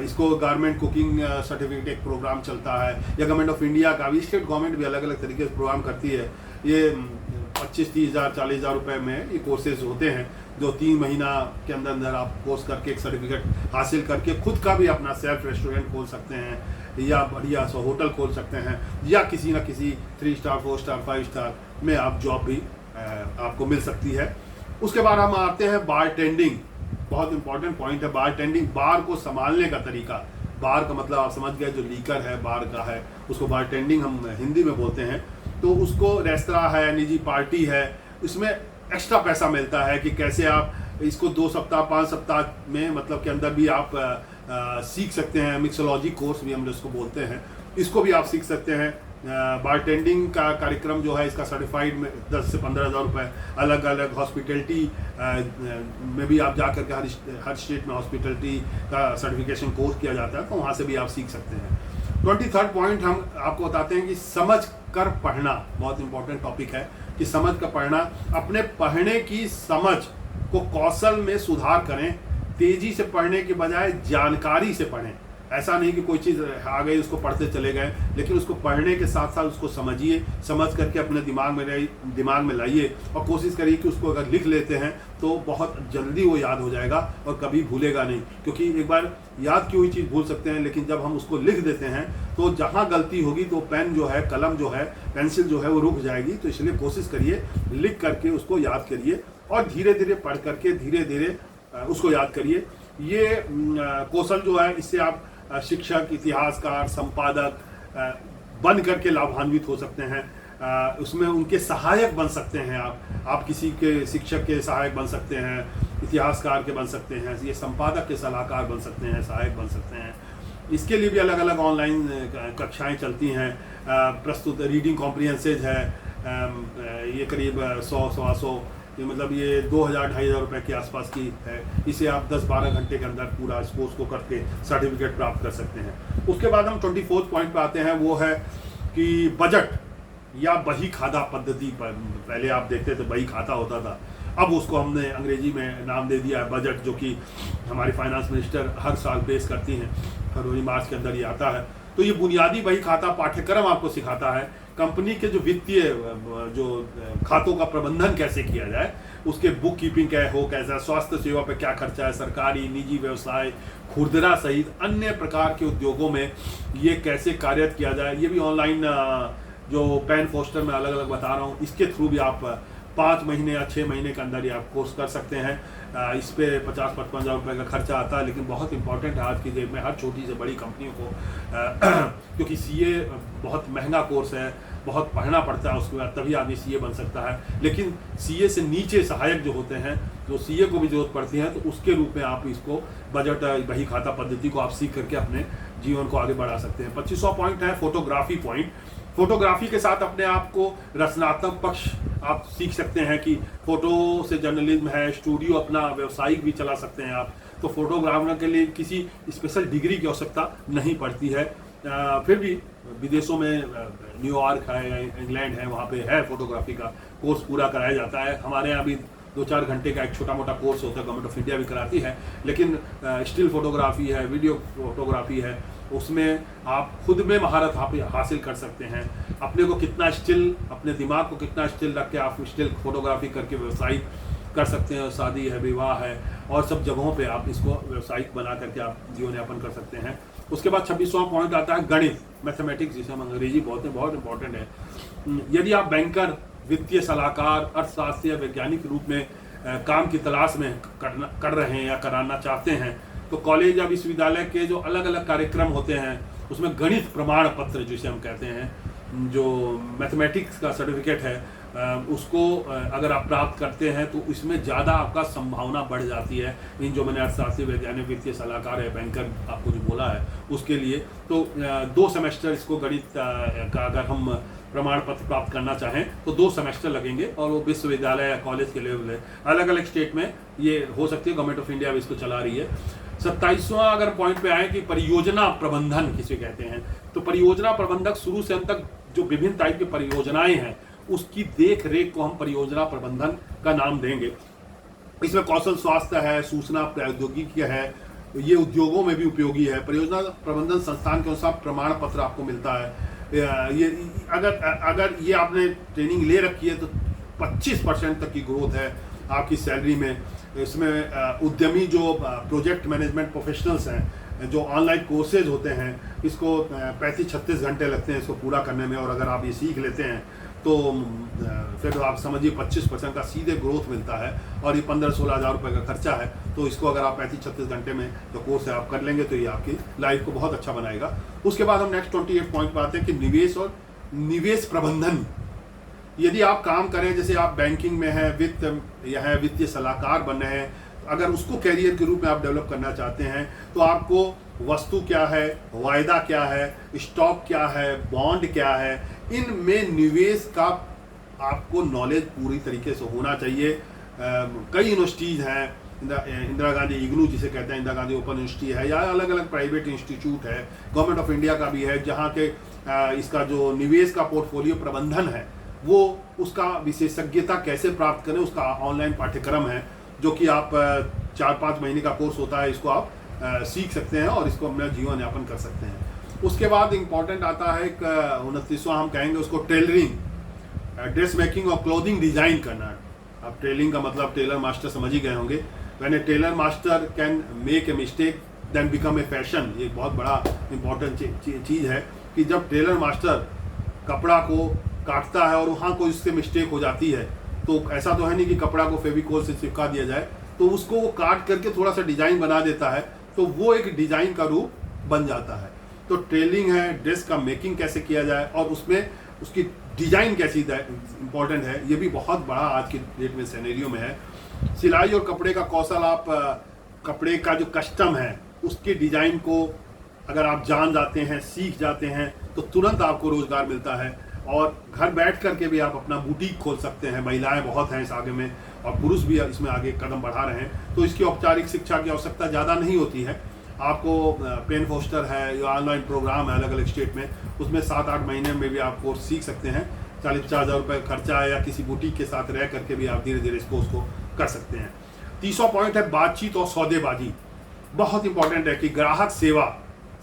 इसको गवर्नमेंट कुकिंग सर्टिफिकेट एक प्रोग्राम चलता है, या गवर्नमेंट ऑफ इंडिया का भी, स्टेट गवर्नमेंट भी अलग अलग तरीके से प्रोग्राम करती है। ये 25-30 हज़ार 40 हज़ार रुपये में ये कोर्सेज होते हैं, जो 3 महीना के अंदर अंदर आप कोर्स करके एक सर्टिफिकेट हासिल करके खुद का भी अपना सेल्फ रेस्टोरेंट खोल सकते हैं, या बढ़िया सा होटल खोल सकते हैं, या किसी न किसी 3 स्टार 4 स्टार 5 स्टार में आप जॉब भी आपको मिल सकती है। उसके बाद हम आते हैं बार टेंडिंग। बहुत इंपॉर्टेंट पॉइंट है बार टेंडिंग, बार को संभालने का तरीका। बार का मतलब आप समझ गए, जो लीकर है बार का है, उसको बार टेंडिंग हम हिंदी में बोलते हैं। तो उसको रेस्तरां है, निजी पार्टी है, इसमें एक्स्ट्रा पैसा मिलता है कि कैसे आप इसको 2 सप्ताह 5 सप्ताह में मतलब के अंदर भी आप सीख सकते हैं। मिक्सोलॉजी कोर्स भी हम इसको बोलते हैं, इसको भी आप सीख सकते हैं। बारटेंडिंग का कार्यक्रम जो है, इसका सर्टिफाइड में 10 से 15 हज़ार रुपये। अलग अलग हॉस्पिटलिटी में भी आप जा करके हर स्टेट में हॉस्पिटलिटी का सर्टिफिकेशन कोर्स किया जाता है, तो वहाँ से भी आप सीख सकते हैं। 23rd पॉइंट हम आपको बताते हैं कि समझ कर पढ़ना बहुत इंपॉर्टेंट टॉपिक है, कि समझ कर पढ़ना। अपने पढ़ने की समझ को कौशल में सुधार करें। तेजी से पढ़ने के बजाय जानकारी से पढ़ें। ऐसा नहीं कि कोई चीज़ आ गई उसको पढ़ते चले गए, लेकिन उसको पढ़ने के साथ साथ उसको समझिए, समझ करके अपने दिमाग में लाइए, और कोशिश करिए कि उसको अगर लिख लेते हैं तो बहुत जल्दी वो याद हो जाएगा और कभी भूलेगा नहीं। क्योंकि एक बार याद की हुई चीज़ भूल सकते हैं, लेकिन जब हम उसको लिख देते हैं तो जहाँ गलती होगी तो पेन जो है, कलम जो है, पेंसिल जो है वो रुक जाएगी। तो इसलिए कोशिश करिए लिख करके उसको याद करिए, और धीरे धीरे पढ़ करके धीरे धीरे उसको याद करिए। ये कौशल जो है, इससे आप शिक्षक, इतिहासकार, संपादक बन करके लाभान्वित हो सकते हैं। उसमें उनके सहायक बन सकते हैं। आप किसी के शिक्षक के सहायक बन सकते हैं, इतिहासकार के बन सकते हैं, ये संपादक के सलाहकार बन सकते हैं, सहायक बन सकते हैं। इसके लिए भी अलग अलग ऑनलाइन कक्षाएं चलती हैं। प्रस्तुत रीडिंग कॉम्प्रिहेंसेज है, ये करीब 100-125 ये मतलब ये 2000-2500 रुपये के आसपास की है। इसे आप 10-12 घंटे के अंदर पूरा इस कोर्स को करके सर्टिफिकेट प्राप्त कर सकते हैं। उसके बाद हम 24th पॉइंट पर आते हैं, वो है कि बजट या बही खाता पद्धति पर। पहले आप देखते थे बही खाता होता था, अब उसको हमने अंग्रेजी में नाम दे दिया है बजट, जो कि हमारी फाइनेंस मिनिस्टर हर साल पेश करती हैं, फरवरी मार्च के अंदर ये आता है। तो ये बुनियादी बही खाता पाठ्यक्रम आपको सिखाता है कंपनी के जो वित्तीय जो खातों का प्रबंधन कैसे किया जाए, उसके बुक कीपिंग कैसा, स्वास्थ्य सेवा पे क्या खर्चा है, सरकारी निजी व्यवसाय, खुदरा सहित अन्य प्रकार के उद्योगों में ये कैसे कार्यरत किया जाए। ये भी ऑनलाइन जो पेन फोस्टर में अलग अलग बता रहा हूँ, इसके थ्रू भी आप 5 महीने या 6 महीने के अंदर ही आप कोर्स कर सकते हैं। इस पे 50-55 हज़ार रुपये का खर्चा आता है, लेकिन बहुत इंपॉर्टेंट है आज की डेट में हर छोटी से बड़ी कंपनियों को, क्योंकि सीए बहुत महंगा कोर्स है, बहुत पढ़ना पड़ता है, उसके बाद तभी आदमी सीए बन सकता है। लेकिन सीए से नीचे सहायक जो होते हैं, जो सीए को भी जरूरत पड़ती है, तो उसके रूप में आप इसको बजट बही खाता पद्धति को आप सीख करके अपने जीवन को आगे बढ़ा सकते हैं। 25वां पॉइंट है फोटोग्राफी पॉइंट। फोटोग्राफी के साथ अपने आप को रचनात्मक पक्ष आप सीख सकते हैं कि फोटो से जर्नलिज्म है, स्टूडियो अपना व्यवसायिक भी चला सकते हैं आप। तो फोटोग्राफर के लिए किसी स्पेशल डिग्री की आवश्यकता नहीं पड़ती है। फिर भी विदेशों में न्यूयॉर्क है, इंग्लैंड है, वहाँ पे है फोटोग्राफी का कोर्स पूरा कराया जाता है। हमारे यहाँ भी 2-4 घंटे का एक छोटा मोटा कोर्स होता है, गवर्नमेंट ऑफ इंडिया भी कराती है, लेकिन स्टिल फोटोग्राफी है, वीडियो फोटोग्राफी है, उसमें आप खुद में महारत हासिल कर सकते हैं। अपने को कितना स्टिल, अपने दिमाग को कितना स्टिल रख के आप स्टिल फोटोग्राफी करके व्यवसायिक कर सकते हैं। शादी है, विवाह है और सब जगहों पे आप इसको व्यवसायिक बना करके आप जीवन यापन कर सकते हैं। उसके बाद 26वां पॉइंट आता है गणित, मैथमेटिक्स, जिसे हम अंग्रेजी बोलते हैं, बहुत इंपॉर्टेंट है। यदि आप बैंकर, वित्तीय सलाहकार, अर्थशास्त्री या वैज्ञानिक के रूप में काम की तलाश में कर रहे हैं या कराना चाहते हैं, तो कॉलेज या विश्वविद्यालय के जो अलग अलग कार्यक्रम होते हैं उसमें गणित प्रमाण पत्र जिसे हम कहते हैं, जो मैथमेटिक्स का सर्टिफिकेट है, उसको अगर आप प्राप्त करते हैं तो इसमें ज़्यादा आपका संभावना बढ़ जाती है। इन जो मैंने अर्थशास्त्री, वैज्ञानिक, वित्तीय सलाहकार है, बैंकर आपको जो बोला है उसके लिए, तो 2 सेमेस्टर इसको गणित का अगर हम प्रमाण पत्र प्राप्त करना चाहें तो 2 सेमेस्टर लगेंगे और वो विश्वविद्यालय या कॉलेज के लेवल है। अलग अलग स्टेट में ये हो सकती है, गवर्नमेंट ऑफ इंडिया भी इसको चला रही है। 27वां अगर पॉइंट पे आए कि परियोजना प्रबंधन किसे कहते हैं, तो परियोजना प्रबंधक शुरू से अंत तक जो विभिन्न टाइप की परियोजनाएं हैं उसकी देख रेख को हम परियोजना प्रबंधन का नाम देंगे। इसमें कौशल स्वास्थ्य है, सूचना प्रौद्योगिकी है, ये उद्योगों में भी उपयोगी है। परियोजना प्रबंधन संस्थान के अनुसार प्रमाण पत्र आपको मिलता है। ये अगर ये आपने ट्रेनिंग ले रखी है तो 25% तक की ग्रोथ है आपकी सैलरी में। इसमें उद्यमी जो प्रोजेक्ट मैनेजमेंट प्रोफेशनल्स हैं, जो ऑनलाइन कोर्सेज होते हैं, इसको 35-36 घंटे लगते हैं इसको पूरा करने में, और अगर आप ये सीख लेते हैं तो फिर आप समझिए 25% का सीधे ग्रोथ मिलता है। और ये 15-16 हज़ार रुपये का खर्चा है, तो इसको अगर आप 35-36 घंटे में जो कोर्स है आप कर लेंगे तो ये आपकी लाइफ को बहुत अच्छा बनाएगा। उसके बाद हम नेक्स्ट 28 पॉइंट पर आते हैं कि निवेश और निवेश प्रबंधन। यदि आप काम करें, जैसे आप बैंकिंग में हैं, वित्तीय सलाहकार बन रहे हैं, अगर उसको कैरियर के रूप में आप डेवलप करना चाहते हैं तो आपको वस्तु क्या है, वायदा क्या है, स्टॉक क्या है, बॉन्ड क्या है, इनमें निवेश का आपको नॉलेज पूरी तरीके से होना चाहिए। कई यूनिवर्सिटीज़ हैं, इंदिरा गांधी इग्नू जिसे कहते हैं, इंदिरा गांधी ओपन यूनिवर्सिटी है, या अलग अलग प्राइवेट इंस्टीट्यूट है, गवर्नमेंट ऑफ इंडिया का भी है, जहाँ के इसका जो निवेश का पोर्टफोलियो प्रबंधन है वो उसका विशेषज्ञता कैसे प्राप्त करें उसका ऑनलाइन पाठ्यक्रम है, जो कि आप 4-5 महीने का कोर्स होता है, इसको आप सीख सकते हैं और इसको अपना जीवन यापन कर सकते हैं। उसके बाद इम्पॉर्टेंट आता है 29वां हम कहेंगे उसको टेलरिंग, ड्रेस मेकिंग और क्लोथिंग डिजाइन करना। अब टेलरिंग का मतलब टेलर मास्टर समझ ही गए होंगे। When a tailor master can make a mistake then become a fashion. ये बहुत बड़ा इंपॉर्टेंट चीज़ है कि जब टेलर मास्टर कपड़ा को काटता है और वहाँ कोई उससे मिस्टेक हो जाती है, तो ऐसा तो है नहीं कि कपड़ा को फेविकोल से चिपका दिया जाए, तो उसको वो काट करके थोड़ा सा डिजाइन बना देता है, तो वो एक डिजाइन का रूप बन जाता है। तो टेलरिंग है, ड्रेस का मेकिंग कैसे किया जाए और उसमें उसकी डिजाइन कैसी इंपॉर्टेंट है, ये भी बहुत बड़ा आज की डेट में सिनेरियो में है। सिलाई और कपड़े का कौशल, आप कपड़े का जो कस्टम है उसके डिजाइन को अगर आप जान जाते हैं, सीख जाते हैं, तो तुरंत आपको रोजगार मिलता है और घर बैठ करके भी आप अपना बुटीक खोल सकते हैं। महिलाएं बहुत हैं इस आगे में और पुरुष भी इसमें आगे कदम बढ़ा रहे हैं। तो इसकी औपचारिक शिक्षा की आवश्यकता ज़्यादा नहीं होती है। आपको पेन फोस्टर है या ऑनलाइन प्रोग्राम है अलग अलग स्टेट में, उसमें 7-8 महीने में भी आप कोर्स सीख सकते हैं। 40-50 हज़ार रुपये खर्चा है, या किसी बुटीक के साथ रह करके भी आप धीरे धीरे इस कोर्स को कर सकते हैं। 30वां पॉइंट है बातचीत और सौदेबाजी। बहुत इंपॉर्टेंट है कि ग्राहक सेवा,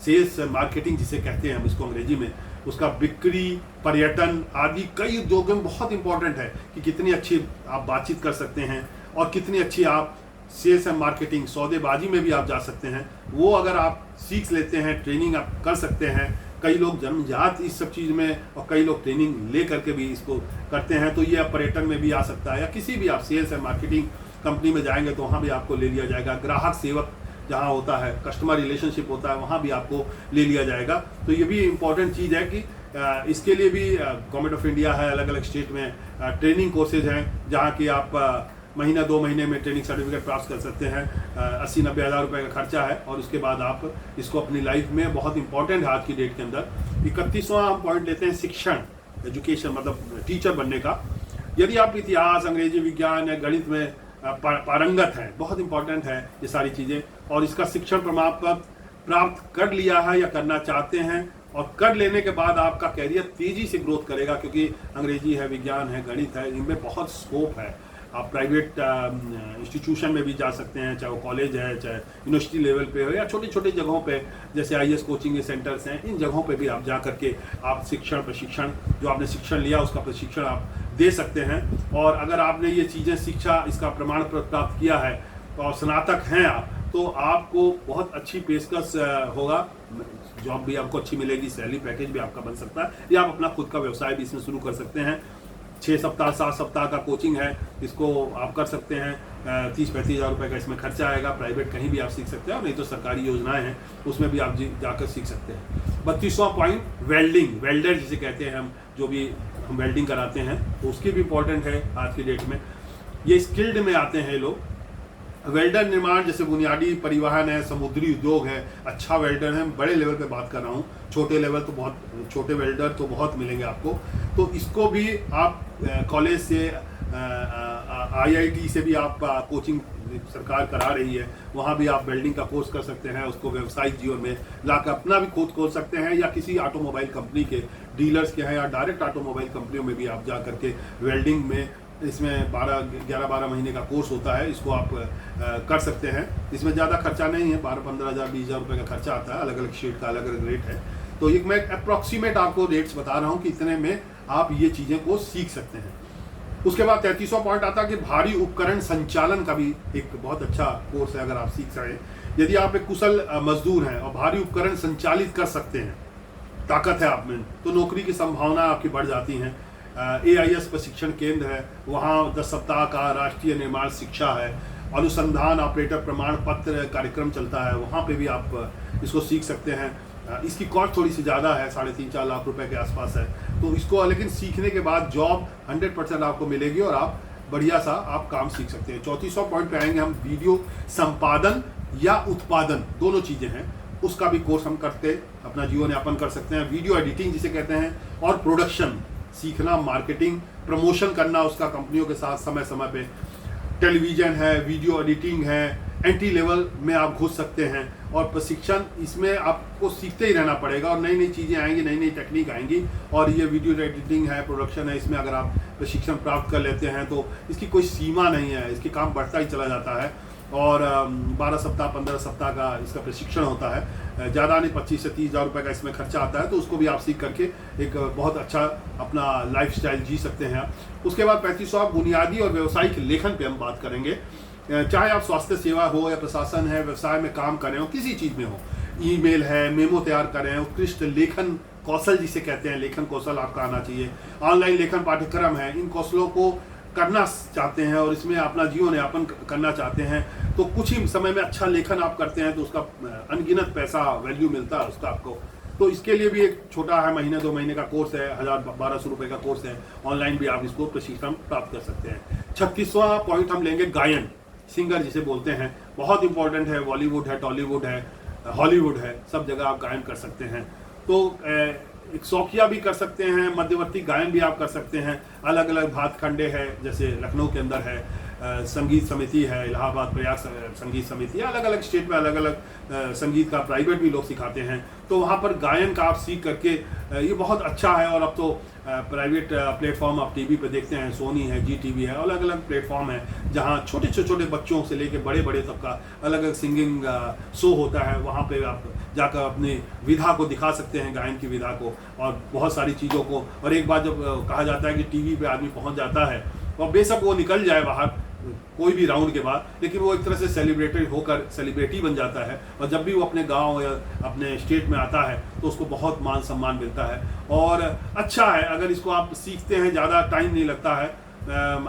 सेल्स मार्केटिंग जिसे कहते हैं हम इसको अंग्रेजी में, उसका बिक्री, पर्यटन आदि कई उद्योगों में बहुत इंपॉर्टेंट है कि कितनी अच्छी आप बातचीत कर सकते हैं और कितनी अच्छी आप सेल्स एंड मार्केटिंग, सौदेबाजी में भी आप जा सकते हैं। वो अगर आप सीख लेते हैं, ट्रेनिंग आप कर सकते हैं। कई लोग जन्मजात इस सब चीज़ में और कई लोग ट्रेनिंग ले करके भी इसको करते हैं। तो ये आप पर्यटन में भी आ सकता है, या किसी भी आप सेल्स एंड मार्केटिंग कंपनी में जाएंगे तो वहाँ भी आपको ले लिया जाएगा। ग्राहक सेवक जहाँ होता है, कस्टमर रिलेशनशिप होता है, वहाँ भी आपको ले लिया जाएगा। तो ये भी इम्पॉर्टेंट चीज़ है कि इसके लिए भी गवर्नमेंट ऑफ इंडिया है, अलग अलग स्टेट में ट्रेनिंग कोर्सेज हैं जहाँ की आप महीना 2 महीने में ट्रेनिंग सर्टिफिकेट प्राप्त कर सकते हैं। 80-90 हज़ार रुपये का खर्चा है और उसके बाद आप इसको अपनी लाइफ में, बहुत इंपॉर्टेंट है आज की डेट के अंदर। 31वां हम पॉइंट लेते हैं शिक्षण, एजुकेशन, मतलब टीचर बनने का। यदि आप इतिहास, अंग्रेजी, विज्ञान या गणित में पारंगत हैं, बहुत इंपॉर्टेंट है ये सारी चीज़ें, और इसका शिक्षण प्रमाण पत्र प्राप्त कर लिया है या करना चाहते हैं, और कर लेने के बाद आपका कैरियर तेज़ी से ग्रोथ करेगा, क्योंकि अंग्रेजी है, विज्ञान है, गणित है, इनमें बहुत स्कोप है। आप प्राइवेट इंस्टीट्यूशन में भी जा सकते हैं, चाहे वो कॉलेज है, चाहे यूनिवर्सिटी लेवल पे हो, या छोटी छोटी जगहों पे जैसे IAS कोचिंग सेंटर्स हैं, इन जगहों पे भी आप जा करके आप प्रशिक्षण जो आपने शिक्षण लिया उसका प्रशिक्षण आप दे सकते हैं। और अगर आपने ये चीज़ें शिक्षा इसका प्रमाण पत्र प्राप्त किया है और स्नातक हैं आप, तो आपको बहुत अच्छी पेशकश होगा, जॉब भी आपको अच्छी मिलेगी, सैलरी पैकेज भी आपका बन सकता है, या आप अपना खुद का व्यवसाय भी इसमें शुरू कर सकते हैं। 6 सप्ताह 7 सप्ताह का कोचिंग है, इसको आप कर सकते हैं। 30-35 हज़ार रुपये का इसमें खर्चा आएगा। प्राइवेट कहीं भी आप सीख सकते हैं, और नहीं तो सरकारी योजनाएं हैं उसमें भी आप जाकर सीख सकते हैं। 32वां पॉइंट वेल्डिंग, वेल्डर जिसे कहते हैं हम, जो भी हम वेल्डिंग कराते हैं तो उसकी भी इम्पोर्टेंट है आज की डेट में। ये स्किल्ड में आते हैं लोग। वेल्डर निर्माण जैसे बुनियादी परिवहन है, समुद्री उद्योग है, अच्छा वेल्डर है, बड़े लेवल पे बात कर रहा हूँ, छोटे लेवल तो बहुत, छोटे वेल्डर तो बहुत मिलेंगे आपको। तो इसको भी आप कॉलेज से IIT से भी आप कोचिंग सरकार करा रही है, वहाँ भी आप वेल्डिंग का कोर्स कर सकते हैं, उसको व्यावसायिक जीवन में लाकर अपना भी खुद खोल सकते हैं, या किसी ऑटोमोबाइल कंपनी के डीलर्स के हैं, या डायरेक्ट ऑटोमोबाइल कंपनियों में भी आप जा करके वेल्डिंग में, इसमें 11-12 महीने का कोर्स होता है, इसको आप कर सकते हैं। इसमें ज़्यादा खर्चा नहीं है, 12-15 हज़ार 20 हज़ार रुपये का खर्चा आता है, अलग अलग शेड का अलग अलग रेट है। तो एक मैं अप्रॉक्सीमेट आपको रेट्स बता रहा हूँ कि इतने में आप ये चीज़ें को सीख सकते हैं। उसके बाद 33वां पॉइंट आता है कि भारी उपकरण संचालन का भी एक बहुत अच्छा कोर्स है, अगर आप सीख सकें। यदि आप एक कुशल मजदूर हैं और भारी उपकरण संचालित कर सकते हैं, ताकत है आप में, तो नौकरी की संभावना आपकी बढ़ जाती हैं। AIS प्रशिक्षण केंद्र है, वहाँ 10 सप्ताह का राष्ट्रीय निर्माण शिक्षा है, अनुसंधान ऑपरेटर प्रमाण पत्र कार्यक्रम चलता है, वहाँ पे भी आप इसको सीख सकते हैं। इसकी कॉस्ट थोड़ी सी ज़्यादा है, 3.5-4 लाख रुपए के आसपास है। तो इसको लेकिन सीखने के बाद जॉब 100% आपको मिलेगी और आप बढ़िया सा आप काम सीख सकते हैं। 34वां पॉइंट पे आएंगे हम, वीडियो संपादन या उत्पादन, दोनों चीज़ें हैं, उसका भी कोर्स हम करते अपना जीवन यापन कर सकते हैं। वीडियो एडिटिंग जिसे कहते हैं, और प्रोडक्शन सीखना, मार्केटिंग प्रमोशन करना उसका कंपनियों के साथ समय समय पे, टेलीविज़न है, वीडियो एडिटिंग है, एंट्री लेवल में आप घुस सकते हैं। और प्रशिक्षण, इसमें आपको सीखते ही रहना पड़ेगा और नई नई चीज़ें आएंगी, नई नई टेक्निक आएंगी। और ये वीडियो एडिटिंग है, प्रोडक्शन है, इसमें अगर आप प्रशिक्षण प्राप्त कर लेते हैं तो इसकी कोई सीमा नहीं है, इसकी काम बढ़ता ही चला जाता है। और 12 सप्ताह 15 सप्ताह का इसका प्रशिक्षण होता है, ज़्यादा नहीं, 25 से 30 हज़ार रुपये का इसमें खर्चा आता है। तो उसको भी आप सीख करके एक बहुत अच्छा अपना लाइफस्टाइल जी सकते हैं आप। उसके बाद 35वां बुनियादी और व्यावसायिक लेखन पे हम बात करेंगे। चाहे आप स्वास्थ्य सेवा हो या प्रशासन है, व्यवसाय में काम कर रहे हो, किसी चीज़ में हो, ईमेल है, मेमो तैयार कर रहे हैं, उत्कृष्ट लेखन कौशल जिसे कहते हैं, लेखन कौशल आपका आना चाहिए। ऑनलाइन लेखन पाठ्यक्रम है, इन कौशलों को करना चाहते हैं और इसमें अपना जीवन यापन करना चाहते हैं, तो कुछ ही समय में अच्छा लेखन आप करते हैं तो उसका अनगिनत पैसा वैल्यू मिलता है उसका आपको। तो इसके लिए भी एक छोटा है, महीने 2 महीने का कोर्स है, 1000-1200 रुपये का कोर्स है, ऑनलाइन भी आप इसको प्रशिक्षण प्राप्त कर सकते हैं। 36वां पॉइंट हम लेंगे, गायन, सिंगर जिसे बोलते हैं, बहुत इंपॉर्टेंट है। बॉलीवुड है, टॉलीवुड है, हॉलीवुड है, सब जगह आप गायन कर सकते हैं। तो एक शौकिया भी कर सकते हैं, मध्यवर्ती गायन भी आप कर सकते हैं। अलग अलग भातखंडे है, जैसे लखनऊ के अंदर है संगीत समिति है, इलाहाबाद प्रयाग संगीत समिति है, अलग अलग स्टेट में अलग अलग संगीत का प्राइवेट भी लोग सिखाते हैं। तो वहाँ पर गायन का आप सीख करके, ये बहुत अच्छा है। और अब तो प्राइवेट प्लेटफॉर्म आप टीवी पे देखते हैं, सोनी है, GTV है, अलग अलग प्लेटफॉर्म है जहाँ छोटे छोटे बच्चों से लेके बड़े बड़े तक का अलग अलग सिंगिंग शो होता है। वहाँ पे आप जाकर अपनी विधा को दिखा सकते हैं, गायन की विधा को और बहुत सारी चीज़ों को। और एक बात जब कहा जाता है कि टीवी पे आदमी पहुँच जाता है और बेशक वो निकल जाए बाहर कोई भी राउंड के बाद, लेकिन वो एक तरह से सेलिब्रेटेड होकर सेलिब्रिटी बन जाता है। और जब भी वो अपने गांव या अपने स्टेट में आता है तो उसको बहुत मान सम्मान मिलता है और अच्छा है। अगर इसको आप सीखते हैं, ज़्यादा टाइम नहीं लगता है,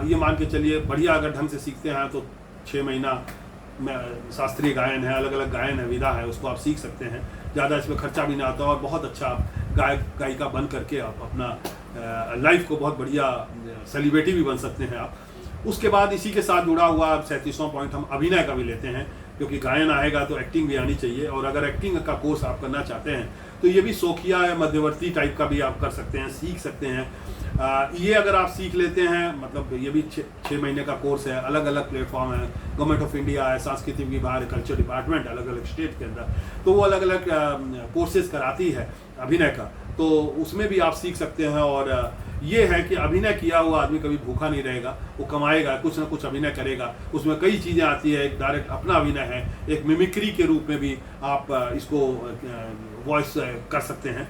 ये मान के चलिए बढ़िया अगर ढंग से सीखते हैं तो 6 महीना शास्त्रीय गायन है, अलग अलग गायन है, विधा है, उसको आप सीख सकते हैं। ज़्यादा इसमें खर्चा भी नहीं आता और बहुत अच्छा आप गायक गायिका बन करके आप अपना लाइफ को बहुत बढ़िया सेलिब्रिटी भी बन सकते हैं आप। उसके बाद इसी के साथ जुड़ा हुआ 37वां पॉइंट हम अभिनय का भी लेते हैं, क्योंकि गायन आएगा तो एक्टिंग भी आनी चाहिए। और अगर एक्टिंग का कोर्स आप करना चाहते हैं तो ये भी शौकिया या मध्यवर्ती टाइप का भी आप कर सकते हैं, सीख सकते हैं। ये अगर आप सीख लेते हैं, मतलब ये भी 6 महीने का कोर्स है, अलग अलग प्लेटफॉर्म है, गवर्नमेंट ऑफ इंडिया है, सांस्कृतिक विभाग, कल्चर डिपार्टमेंट अलग अलग स्टेट के अंदर, तो वो अलग अलग कोर्सेज कराती है अभिनय का, तो उसमें भी आप सीख सकते हैं। और ये है कि अभिनय किया हुआ आदमी कभी भूखा नहीं रहेगा, वो कमाएगा, कुछ ना कुछ अभिनय करेगा। उसमें कई चीज़ें आती है, एक डायरेक्ट अपना अभिनय है, एक मिमिक्री के रूप में भी आप इसको वॉइस कर सकते हैं।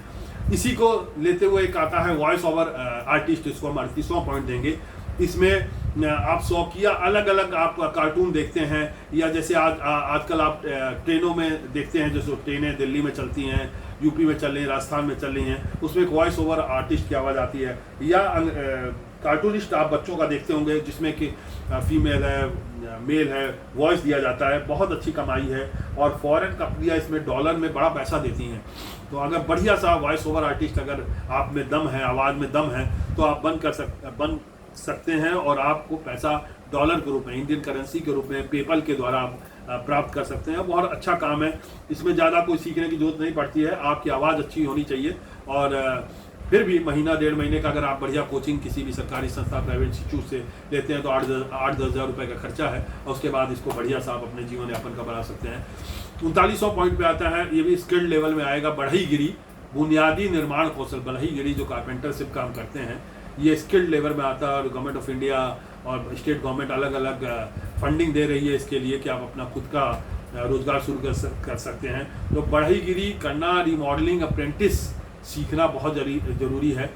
इसी को लेते हुए एक आता है वॉइस ओवर आर्टिस्ट, इसको हम 38वां पॉइंट देंगे। इसमें आप शौकिया अलग अलग आप कार्टून देखते हैं, या जैसे आजकल आप ट्रेनों में देखते हैं, जैसे ट्रेनें दिल्ली में चलती हैं, यूपी में चल रही हैं, राजस्थान में चल रही हैं, उसमें एक वॉइस ओवर आर्टिस्ट की आवाज़ आती है। या कार्टूनिस्ट आप बच्चों का देखते होंगे जिसमें कि फीमेल है, मेल है, वॉइस दिया जाता है, बहुत अच्छी कमाई है। और फॉरेन कंपनियाँ इसमें डॉलर में बड़ा पैसा देती हैं। तो अगर बढ़िया सा वॉइस ओवर आर्टिस्ट अगर आप में दम है, आवाज़ में दम है, तो आप बन सकते हैं और आपको पैसा डॉलर के रूप में, इंडियन करेंसी के रूप में पेपल के द्वारा आप प्राप्त कर सकते हैं। बहुत अच्छा काम है, इसमें ज़्यादा कोई सीखने की जरूरत नहीं पड़ती है, आपकी आवाज़ अच्छी होनी चाहिए। और फिर भी महीना 1.5 महीने का अगर आप बढ़िया कोचिंग किसी भी सरकारी संस्था, प्राइवेट इंस्टीट्यूट से लेते हैं तो 8-10 हज़ार रुपये का खर्चा है, और उसके बाद इसको बढ़िया सा आप अपने जीवन यापन का बना सकते हैं। 39वां पॉइंट पे आता है, ये भी स्किल्ड लेवल में आएगा, बढ़ईगिरी, बुनियादी निर्माण कौशल। बढ़ईगिरी जो कारपेंटरशिप काम करते हैं, ये स्किल्ड लेवल में आता है। और गवर्नमेंट ऑफ इंडिया और स्टेट गवर्नमेंट अलग अलग फंडिंग दे रही है इसके लिए कि आप अपना खुद का रोजगार शुरू कर सकते हैं। तो बढ़ईगिरी करना, रिमॉडलिंग, अप्रेंटिस सीखना बहुत ज़रूरी है।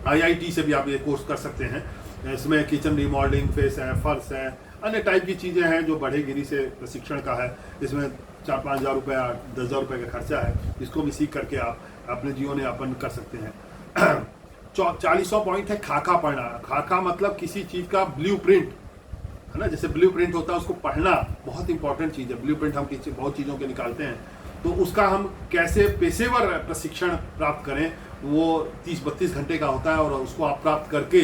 IIT से भी आप ये कोर्स कर सकते हैं। इसमें किचन रिमॉडलिंग, फेस है, फर्श है, अन्य टाइप की चीज़ें हैं जो बढ़ईगिरी से प्रशिक्षण का है। इसमें 4-5 हज़ार रुपये, 10 हज़ार रुपये का खर्चा है। इसको भी सीख करके आप अपने जीवन यापन कर सकते हैं। 40वां पॉइंट है खाका पढ़ना। खाका मतलब किसी चीज़ का ब्लूप्रिंट है ना, जैसे ब्लूप्रिंट होता है उसको पढ़ना बहुत इंपॉर्टेंट चीज़ है। ब्लूप्रिंट हम किसी बहुत चीज़ों के निकालते हैं, तो उसका हम कैसे पेशेवर प्रशिक्षण प्राप्त करें, वो 30-32 घंटे का होता है। और उसको आप प्राप्त करके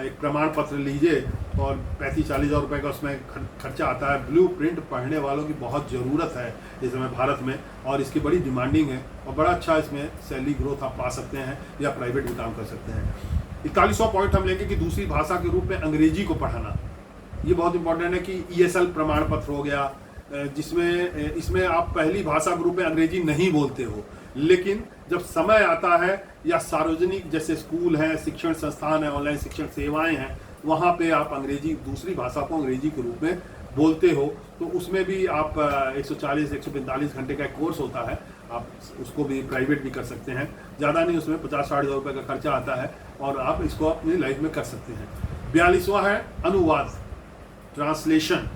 एक प्रमाण पत्र लीजिए, और 35-40 हज़ार रुपये का उसमें खर्चा आता है। ब्लूप्रिंट पढ़ने वालों की बहुत ज़रूरत है इस समय भारत में, और इसकी बड़ी डिमांडिंग है, और बड़ा अच्छा इसमें सैलरी ग्रोथ आप पा सकते हैं, या प्राइवेट भी काम कर सकते हैं। 41वां पॉइंट हम लेंगे कि दूसरी भाषा के रूप में अंग्रेजी को पढ़ाना। ये बहुत इंपॉर्टेंट है कि ESL प्रमाण पत्र हो गया, जिसमें इसमें आप पहली भाषा के रूप में अंग्रेजी नहीं बोलते हो, लेकिन जब समय आता है या सार्वजनिक जैसे स्कूल है, शिक्षण संस्थान है, ऑनलाइन शिक्षण सेवाएं हैं, वहाँ पे आप अंग्रेजी, दूसरी भाषा को अंग्रेजी के रूप में बोलते हो, तो उसमें भी आप 140-145 घंटे का कोर्स होता है। आप उसको भी प्राइवेट भी कर सकते हैं, ज़्यादा नहीं, उसमें 50-60 हज़ार रुपये का खर्चा आता है, और आप इसको अपनी लाइफ में कर सकते हैं। 42वां है अनुवाद, ट्रांसलेशन।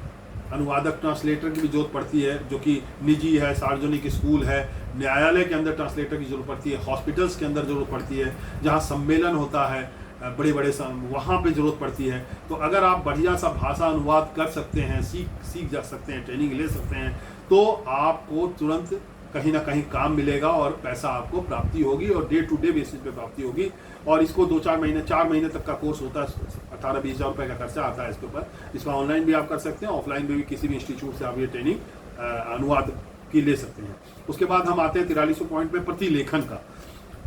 अनुवादक, ट्रांसलेटर की भी जरूरत पड़ती है, जो कि निजी है, सार्वजनिक स्कूल है, न्यायालय के अंदर ट्रांसलेटर की जरूरत पड़ती है, हॉस्पिटल्स के अंदर जरूरत पड़ती है, जहाँ सम्मेलन होता है बड़े वहाँ पे जरूरत पड़ती है। तो अगर आप बढ़िया सा भाषा अनुवाद कर सकते हैं, सीख जा सकते हैं, ट्रेनिंग ले सकते हैं, तो आपको तुरंत कहीं ना कहीं काम मिलेगा और पैसा आपको प्राप्ति होगी, और डे टू डे बेसिस पे प्राप्ति होगी। और इसको 4 महीने तक का कोर्स होता है, 18-20 हज़ार रुपये का खर्चा आता है इसके ऊपर। इसमें ऑनलाइन भी आप कर सकते हैं, ऑफलाइन में भी किसी भी इंस्टीट्यूट से आप ये ट्रेनिंग अनुवाद की ले सकते हैं। उसके बाद हम आते हैं 43वें पॉइंट पे, प्रतिलेखन का।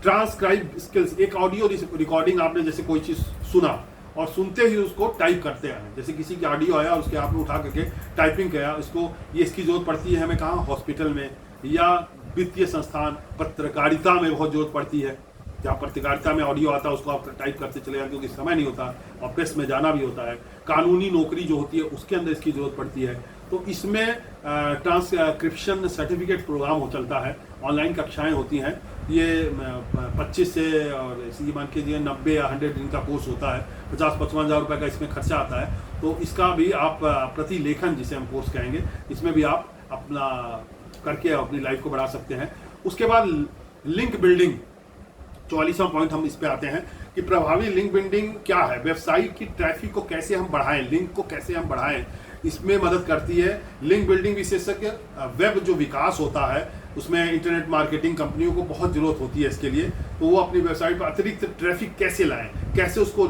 ट्रांसक्राइब स्किल्स, एक ऑडियो रिकॉर्डिंग आपने जैसे कोई चीज़ सुना, और सुनते ही उसको टाइप करते हैं, जैसे किसी की ऑडियो आया उसके आपने उठा करके टाइपिंग किया, इसको ये इसकी जरूरत पड़ती है हमें कहाँ, हॉस्पिटल में, या वित्तीय संस्थान, पत्रकारिता में बहुत जरूरत पड़ती है। जहाँ पत्रकारिता में ऑडियो आता है उसको आप टाइप करते चले जाए, क्योंकि समय नहीं होता, और प्रेस में जाना भी होता है। कानूनी नौकरी जो होती है उसके अंदर इसकी जरूरत पड़ती है। तो इसमें ट्रांसक्रिप्शन सर्टिफिकेट प्रोग्राम चलता है, ऑनलाइन कक्षाएं होती हैं। ये 25 से और ये मान के 90 या 100 दिन का कोर्स होता है, 50-55 हज़ार रुपये का इसमें खर्चा आता है। तो इसका भी आप प्रतिलेखन जिसे हम कोर्स कहेंगे, इसमें भी आप अपना करके अपनी लाइफ को बढ़ा सकते हैं। उसके बाद लिंक बिल्डिंग, 44वां पॉइंट हम इस पे आते हैं कि प्रभावी लिंक बिल्डिंग क्या है, वेबसाइट की ट्रैफिक को कैसे हम बढ़ाएं, लिंक को कैसे हम बढ़ाएं, इसमें मदद करती है लिंक बिल्डिंग। विशेषज्ञ वेब जो विकास होता है उसमें इंटरनेट मार्केटिंग कंपनियों को बहुत जरूरत होती है इसके लिए, तो वो अपनी वेबसाइट पर अतिरिक्त ट्रैफिक कैसे लाएं, कैसे उसको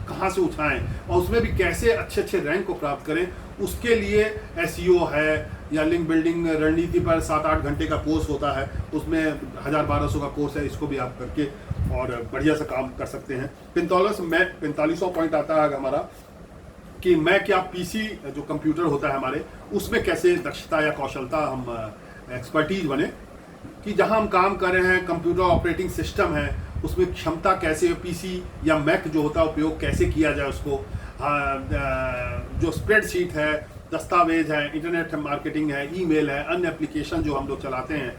कहाँ से उठाएं, और उसमें भी कैसे अच्छे रैंक को प्राप्त करें, उसके लिए SEO है, या लिंक बिल्डिंग रणनीति पर 7-8 घंटे का कोर्स होता है, उसमें 1000-1200 का कोर्स है, इसको भी आप करके और बढ़िया सा काम कर सकते हैं। 45वां पॉइंट आता है हमारा कि मैं क्या PC जो कंप्यूटर होता है हमारे, उसमें कैसे दक्षता या कौशलता हम एक्सपर्टीज बने, कि जहां हम काम कर रहे हैं कंप्यूटर ऑपरेटिंग सिस्टम है उसमें क्षमता कैसे, पीसी या मैक जो होता है उपयोग कैसे किया जाए उसको, जो स्प्रेडशीट है, दस्तावेज है, इंटरनेट मार्केटिंग है, ईमेल है, अन्य एप्लीकेशन जो हम लोग चलाते हैं,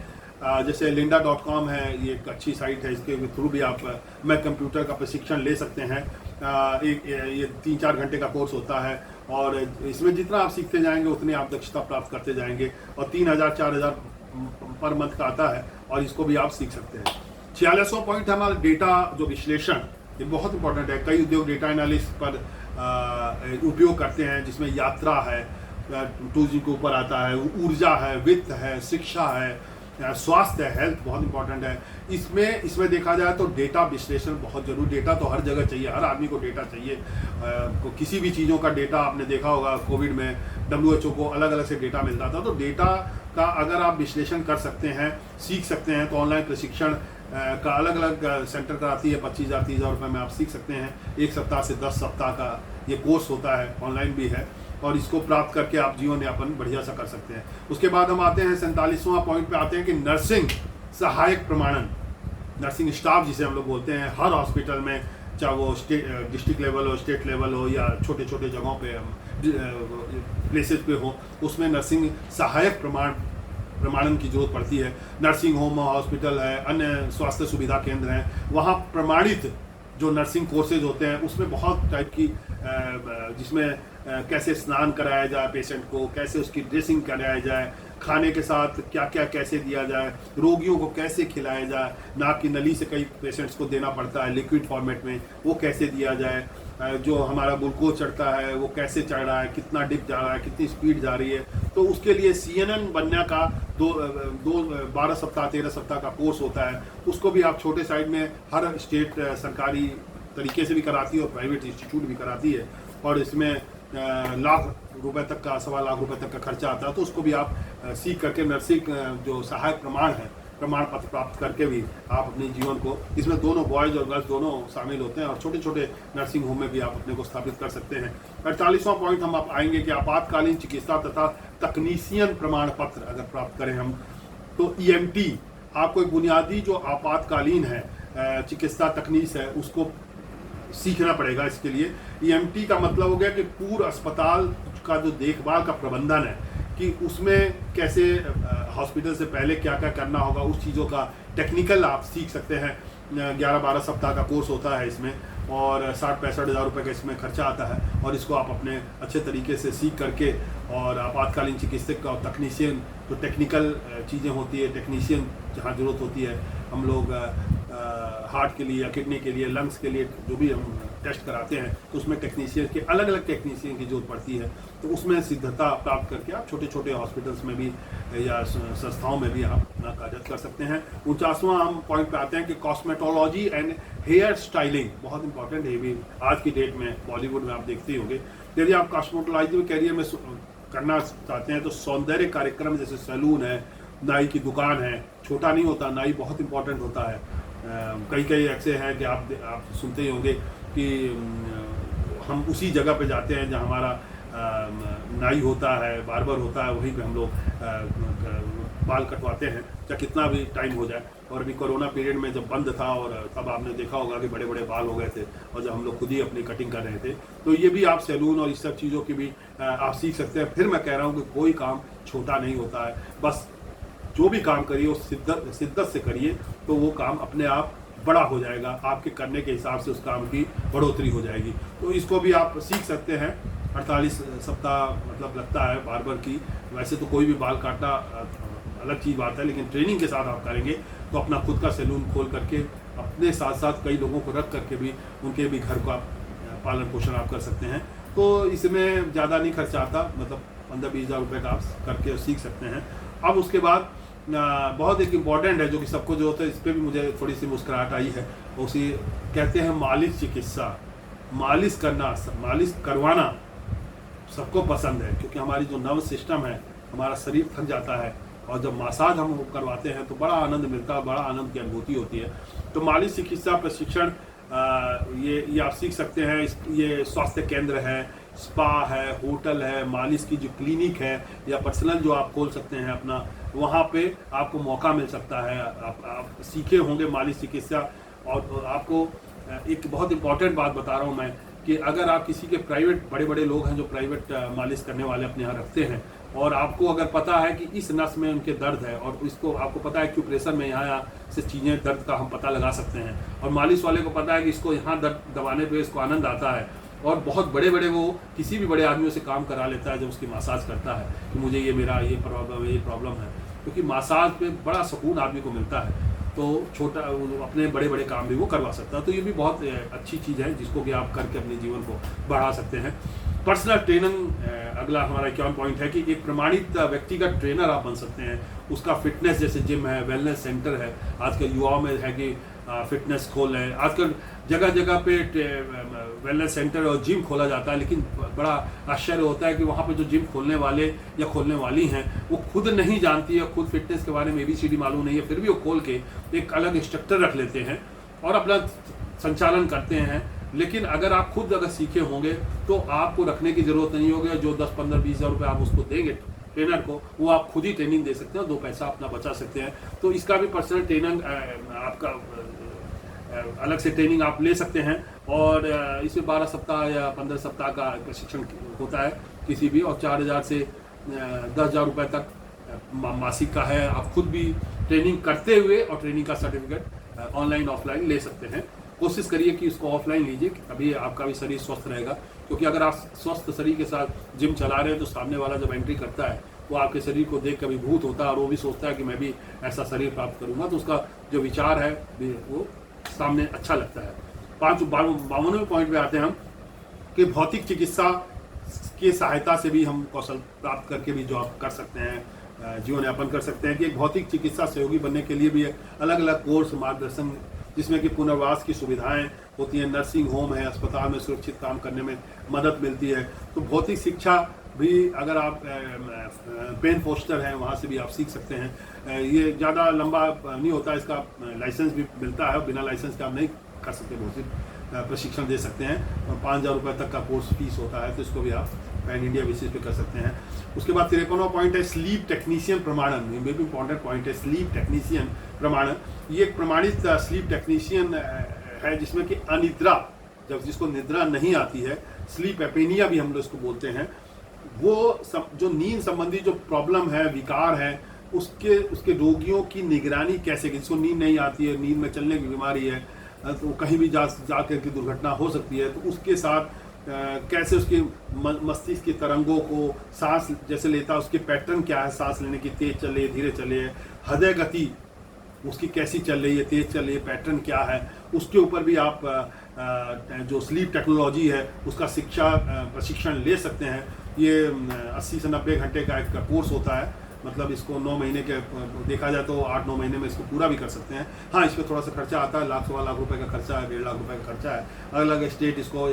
जैसे lynda.com है, ये एक अच्छी साइट है, इसके थ्रू भी आप मैं कंप्यूटर का प्रशिक्षण ले सकते हैं। ये 3-4 घंटे का कोर्स होता है और इसमें जितना आप सीखते जाएंगे उतनी आप दक्षता प्राप्त करते जाएंगे और 3,000-4,000 पर मंथ का आता है और इसको भी आप सीख सकते हैं। 46वां पॉइंट है हमारा डेटा जो विश्लेषण, ये बहुत इंपॉर्टेंट है। कई उद्योग डेटा एनालिस्ट पर उपयोग करते हैं, जिसमें यात्रा है, टूरिज्म के ऊपर आता है, ऊर्जा है, वित्त है, शिक्षा है, स्वास्थ्य है, हेल्थ बहुत इंपॉर्टेंट है। इसमें देखा जाए तो डेटा विश्लेषण बहुत जरूरी। डेटा तो हर जगह चाहिए, हर आदमी को डेटा चाहिए। किसी भी चीज़ों का डेटा आपने देखा होगा, कोविड में WHO को अलग अलग से डेटा मिलता था। तो डेटा का अगर आप विश्लेषण कर सकते हैं, सीख सकते हैं, तो ऑनलाइन प्रशिक्षण का अलग अलग सेंटर कराती है। 25,000-30,000 रुपये में आप सीख सकते हैं। 1 सप्ताह से 10 सप्ताह का ये कोर्स होता है, ऑनलाइन भी है, और इसको प्राप्त करके आप जीवन यापन बढ़िया सा कर सकते हैं। उसके बाद हम आते हैं 47वां पॉइंट पे आते हैं कि नर्सिंग सहायक प्रमाणन, नर्सिंग स्टाफ जिसे हम लोग बोलते हैं, हर हॉस्पिटल में, चाहे वो डिस्ट्रिक्ट लेवल हो, स्टेट लेवल हो, या छोटे छोटे जगहों पे प्लेसेस पे हो, उसमें नर्सिंग सहायक प्रमाणन की जरूरत पड़ती है। नर्सिंग होम, हॉस्पिटल है, अन्य स्वास्थ्य सुविधा केंद्र हैं, वहाँ प्रमाणित जो नर्सिंग कोर्सेज होते हैं उसमें बहुत टाइप की जिसमें कैसे स्नान कराया जाए पेशेंट को, कैसे उसकी ड्रेसिंग कराया जाए, खाने के साथ क्या क्या कैसे दिया जाए, रोगियों को कैसे खिलाया जाए, नाक की नली से कई पेशेंट्स को देना पड़ता है लिक्विड फॉर्मेट में, वो कैसे दिया जाए, जो हमारा ग्लूकोज चढ़ता है वो कैसे चढ़ रहा है, कितना डिप जा रहा है, कितनी स्पीड जा रही है। तो उसके लिए CNN बनने का 12 सप्ताह 13 सप्ताह का कोर्स होता है। उसको भी आप छोटे साइड में, हर स्टेट सरकारी तरीके से भी कराती है और प्राइवेट इंस्टीट्यूट भी कराती है, और इसमें लाख रुपए तक का, 1.25 लाख रुपए तक का खर्चा आता है। तो उसको भी आप सीख करके नर्सिंग जो सहायक प्रमाण पत्र प्राप्त करके भी आप अपने जीवन को, इसमें दोनों बॉयज़ और गर्ल्स दोनों शामिल होते हैं, और छोटे छोटे नर्सिंग होम में भी आप अपने को स्थापित कर सकते हैं। 48वां पॉइंट हम आप आएंगे कि आपातकालीन चिकित्सा तथा तकनीशियन प्रमाण पत्र अगर प्राप्त करें हम, तो EMT आपको एक बुनियादी जो आपातकालीन है चिकित्सा तकनीक है उसको सीखना पड़ेगा। इसके लिए EMT का मतलब हो गया कि पूर्व अस्पताल का जो देखभाल का प्रबंधन है, कि उसमें कैसे हॉस्पिटल से पहले क्या क्या करना होगा, उस चीज़ों का टेक्निकल आप सीख सकते हैं। 11-12 सप्ताह का कोर्स होता है इसमें, और 60-65 हज़ार रुपये का इसमें खर्चा आता है, और इसको आप अपने अच्छे तरीके से सीख करके, और आपातकालीन चिकित्सक और तकनीशियन जो टेक्निकल चीज़ें होती है, टेक्नीशियन जहाँ ज़रूरत होती है, हम लोग हार्ट के लिए या किडनी के लिए, लंग्स के लिए जो भी हम टेस्ट कराते हैं, तो उसमें टेक्नीशियन के अलग अलग टेक्नीशियन की जरूरत पड़ती है। तो उसमें सिद्धता प्राप्त करके आप छोटे छोटे हॉस्पिटल्स में भी या संस्थाओं में भी आप अपना कार्य कर सकते हैं। 49वां हम पॉइंट पे आते हैं कि कॉस्मेटोलॉजी एंड हेयर स्टाइलिंग बहुत इंपॉर्टेंट है। भी आज की डेट में बॉलीवुड में आप देखते ही होंगे, यदि आप कॉस्मेटोलॉजी करियर में करना चाहते हैं तो सौंदर्य कार्यक्रम जैसे सैलून है, नाई की दुकान है, छोटा नहीं होता, नाई बहुत इंपॉर्टेंट होता है। कई ऐसे हैं कि आप सुनते ही होंगे कि हम उसी जगह पे जाते हैं जहाँ हमारा नाई होता है, बार्बर होता है, वहीं पे हम लोग बाल कटवाते हैं, चाहे कितना भी टाइम हो जाए। और अभी कोरोना पीरियड में जब बंद था, और तब आपने देखा होगा कि बड़े बड़े बाल हो गए थे, और जब हम लोग खुद ही अपनी कटिंग कर रहे थे, तो ये भी आप सैलून और इस सब चीज़ों की भी आप सीख सकते हैं। फिर मैं कह रहा हूँ कि कोई काम छोटा नहीं होता है, बस जो भी काम करिए वो शिद्दत से करिए, तो वो काम अपने आप बड़ा हो जाएगा, आपके करने के हिसाब से उस काम की बढ़ोतरी हो जाएगी। तो इसको भी आप सीख सकते हैं। 48 सप्ताह मतलब लगता है बार्बर की। वैसे तो कोई भी बाल काटना अलग चीज़ बात है, लेकिन ट्रेनिंग के साथ आप करेंगे तो अपना खुद का सैलून खोल करके अपने साथ साथ कई लोगों को रख करके भी उनके भी घर का पालन पोषण आप कर सकते हैं। तो इसमें ज़्यादा नहीं खर्चा आता, मतलब 15-20 हज़ार रुपये का आप करके सीख सकते हैं। अब उसके बाद बहुत एक इम्पॉर्टेंट है जो कि सबको जो होता है, इस पर भी मुझे थोड़ी सी मुस्कुराहट आई है, उसी कहते हैं मालिश चिकित्सा। मालिश करवाना सबको पसंद है, क्योंकि हमारी जो नर्व सिस्टम है, हमारा शरीर थक जाता है, और जब मसाज हम करवाते हैं तो बड़ा आनंद मिलता है, बड़ा आनंद की अनुभूति होती है। तो मालिश चिकित्सा प्रशिक्षण ये आप सीख सकते हैं। ये स्वास्थ्य केंद्र है, स्पा है, होटल है, मालिश की जो क्लिनिक है या पर्सनल जो आप खोल सकते हैं अपना, वहाँ पे आपको मौका मिल सकता है। आप सीखे होंगे मालिश चिकित्सा, और आपको एक बहुत इंपॉर्टेंट बात बता रहा हूँ मैं कि अगर आप किसी के प्राइवेट बड़े बड़े लोग हैं जो प्राइवेट मालिश करने वाले अपने यहाँ रखते हैं और आपको अगर पता है कि इस नस में उनके दर्द है और इसको आपको पता है एक्यूप्रेशर में यहाँ से चीज़ें दर्द का हम पता लगा सकते हैं और मालिश वाले को पता है कि इसको यहाँ दर्द दबाने पे इसको आनंद आता है और बहुत बड़े बड़े वो किसी भी बड़े आदमियों से काम करा लेता है जब उसकी मसाज करता है कि मुझे ये मेरा ये प्रॉब्लम है, क्योंकि मसाज पे बड़ा सुकून आदमी को मिलता है तो छोटा अपने बड़े बड़े काम भी वो करवा सकता है। तो ये भी बहुत अच्छी चीज़ है जिसको कि आप करके अपने जीवन को बढ़ा सकते हैं। पर्सनल ट्रेनिंग अगला हमारा 51 पॉइंट है कि एक प्रमाणित व्यक्तिगत ट्रेनर आप बन सकते हैं। उसका फिटनेस जैसे जिम है, वेलनेस सेंटर है, आजकल युवाओं में है कि फिटनेस खोल है, आजकल जगह जगह पे वेलनेस सेंटर और जिम खोला जाता है, लेकिन बड़ा आश्चर्य होता है कि वहाँ पे जो जिम खोलने वाले या खोलने वाली हैं वो खुद नहीं जानती है, खुद फिटनेस के बारे में ABCD मालूम नहीं है, फिर भी वो खोल के एक अलग इंस्ट्रक्टर रख लेते हैं और अपना संचालन करते हैं। लेकिन अगर आप खुद अगर सीखे होंगे तो आपको रखने की ज़रूरत नहीं होगी, जो 10, 15, 20 हज़ार रुपये आप उसको देंगे ट्रेनर को, वो आप खुद ही ट्रेनिंग दे सकते हैं, 2 पैसा अपना बचा सकते हैं। तो इसका भी पर्सनल ट्रेनिंग आपका अलग से ट्रेनिंग आप ले सकते हैं और इसमें 12 सप्ताह या 15 सप्ताह का प्रशिक्षण होता है किसी भी, और 4,000 से 10,000 रुपये तक मासिक का है। आप खुद भी ट्रेनिंग करते हुए और ट्रेनिंग का सर्टिफिकेट ऑनलाइन ऑफलाइन ले सकते हैं। कोशिश करिए कि इसको ऑफलाइन लीजिए, तभी आपका भी शरीर स्वस्थ रहेगा, क्योंकि अगर आप स्वस्थ शरीर के साथ जिम चला रहे हैं तो सामने वाला जब एंट्री करता है वो आपके शरीर को देख कभी भूत होता है और वो भी सोचता है कि मैं भी ऐसा शरीर प्राप्त करूंगा, तो उसका जो विचार है वो सामने अच्छा लगता है। 52वें पॉइंट पे आते हैं हम कि भौतिक चिकित्सा की सहायता से भी हम कौशल प्राप्त करके भी जॉब कर सकते हैं, जीवन यापन कर सकते हैं। कि एक भौतिक चिकित्सा सहयोगी बनने के लिए भी अलग अलग कोर्स मार्गदर्शन, जिसमें कि पुनर्वास की सुविधाएं होती हैं, नर्सिंग होम है, अस्पताल में सुरक्षित काम करने में मदद मिलती है। तो भौतिक शिक्षा भी अगर आप पेन पोस्टर हैं वहाँ से भी आप सीख सकते हैं। ये ज़्यादा लंबा नहीं होता, इसका लाइसेंस भी मिलता है, बिना लाइसेंस का आप नहीं कर सकते, भौतिक प्रशिक्षण दे सकते हैं। 5,000 रुपये तक का कोर्स फीस होता है, तो इसको भी आप पैन इंडिया बेसिस पे कर सकते हैं। उसके बाद 53वां पॉइंट है स्लीप टेक्नीशियन प्रमाणन। ये भी इंपॉर्टेंट पॉइंट है, स्लीप टेक्नीशियन प्रमाणन। ये एक प्रमाणित स्लीप टेक्नीशियन है जिसमें कि अनिद्रा, जब जिसको निद्रा नहीं आती है, स्लीप एपेनिया भी हम लोग इसको बोलते हैं, वो जो नींद संबंधी जो प्रॉब्लम है, विकार है, उसके रोगियों की निगरानी कैसे, जिसको नींद नहीं आती है, नींद में चलने की बीमारी है, तो कहीं भी जा करके दुर्घटना हो सकती है, तो उसके साथ कैसे उसके मस्तिष्क की तरंगों को, सांस जैसे लेता है उसके पैटर्न क्या है, सांस लेने की तेज चल रही है, धीरे चल रही है, हृदय गति उसकी कैसी चल रही है, तेज चल रही है, पैटर्न क्या है, उसके ऊपर भी आप जो स्लीप टेक्नोलॉजी है उसका प्रशिक्षण ले सकते हैं। ये 80 से 90 घंटे का एक कोर्स होता है, मतलब इसको 9 महीने के देखा जाए तो 8-9 महीने में इसको पूरा भी कर सकते हैं। हाँ, इस पर थोड़ा सा खर्चा आता है, 1,00,000 रुपए का खर्चा है, 1.5 लाख रुपए का खर्चा है। अलग अलग स्टेट इसको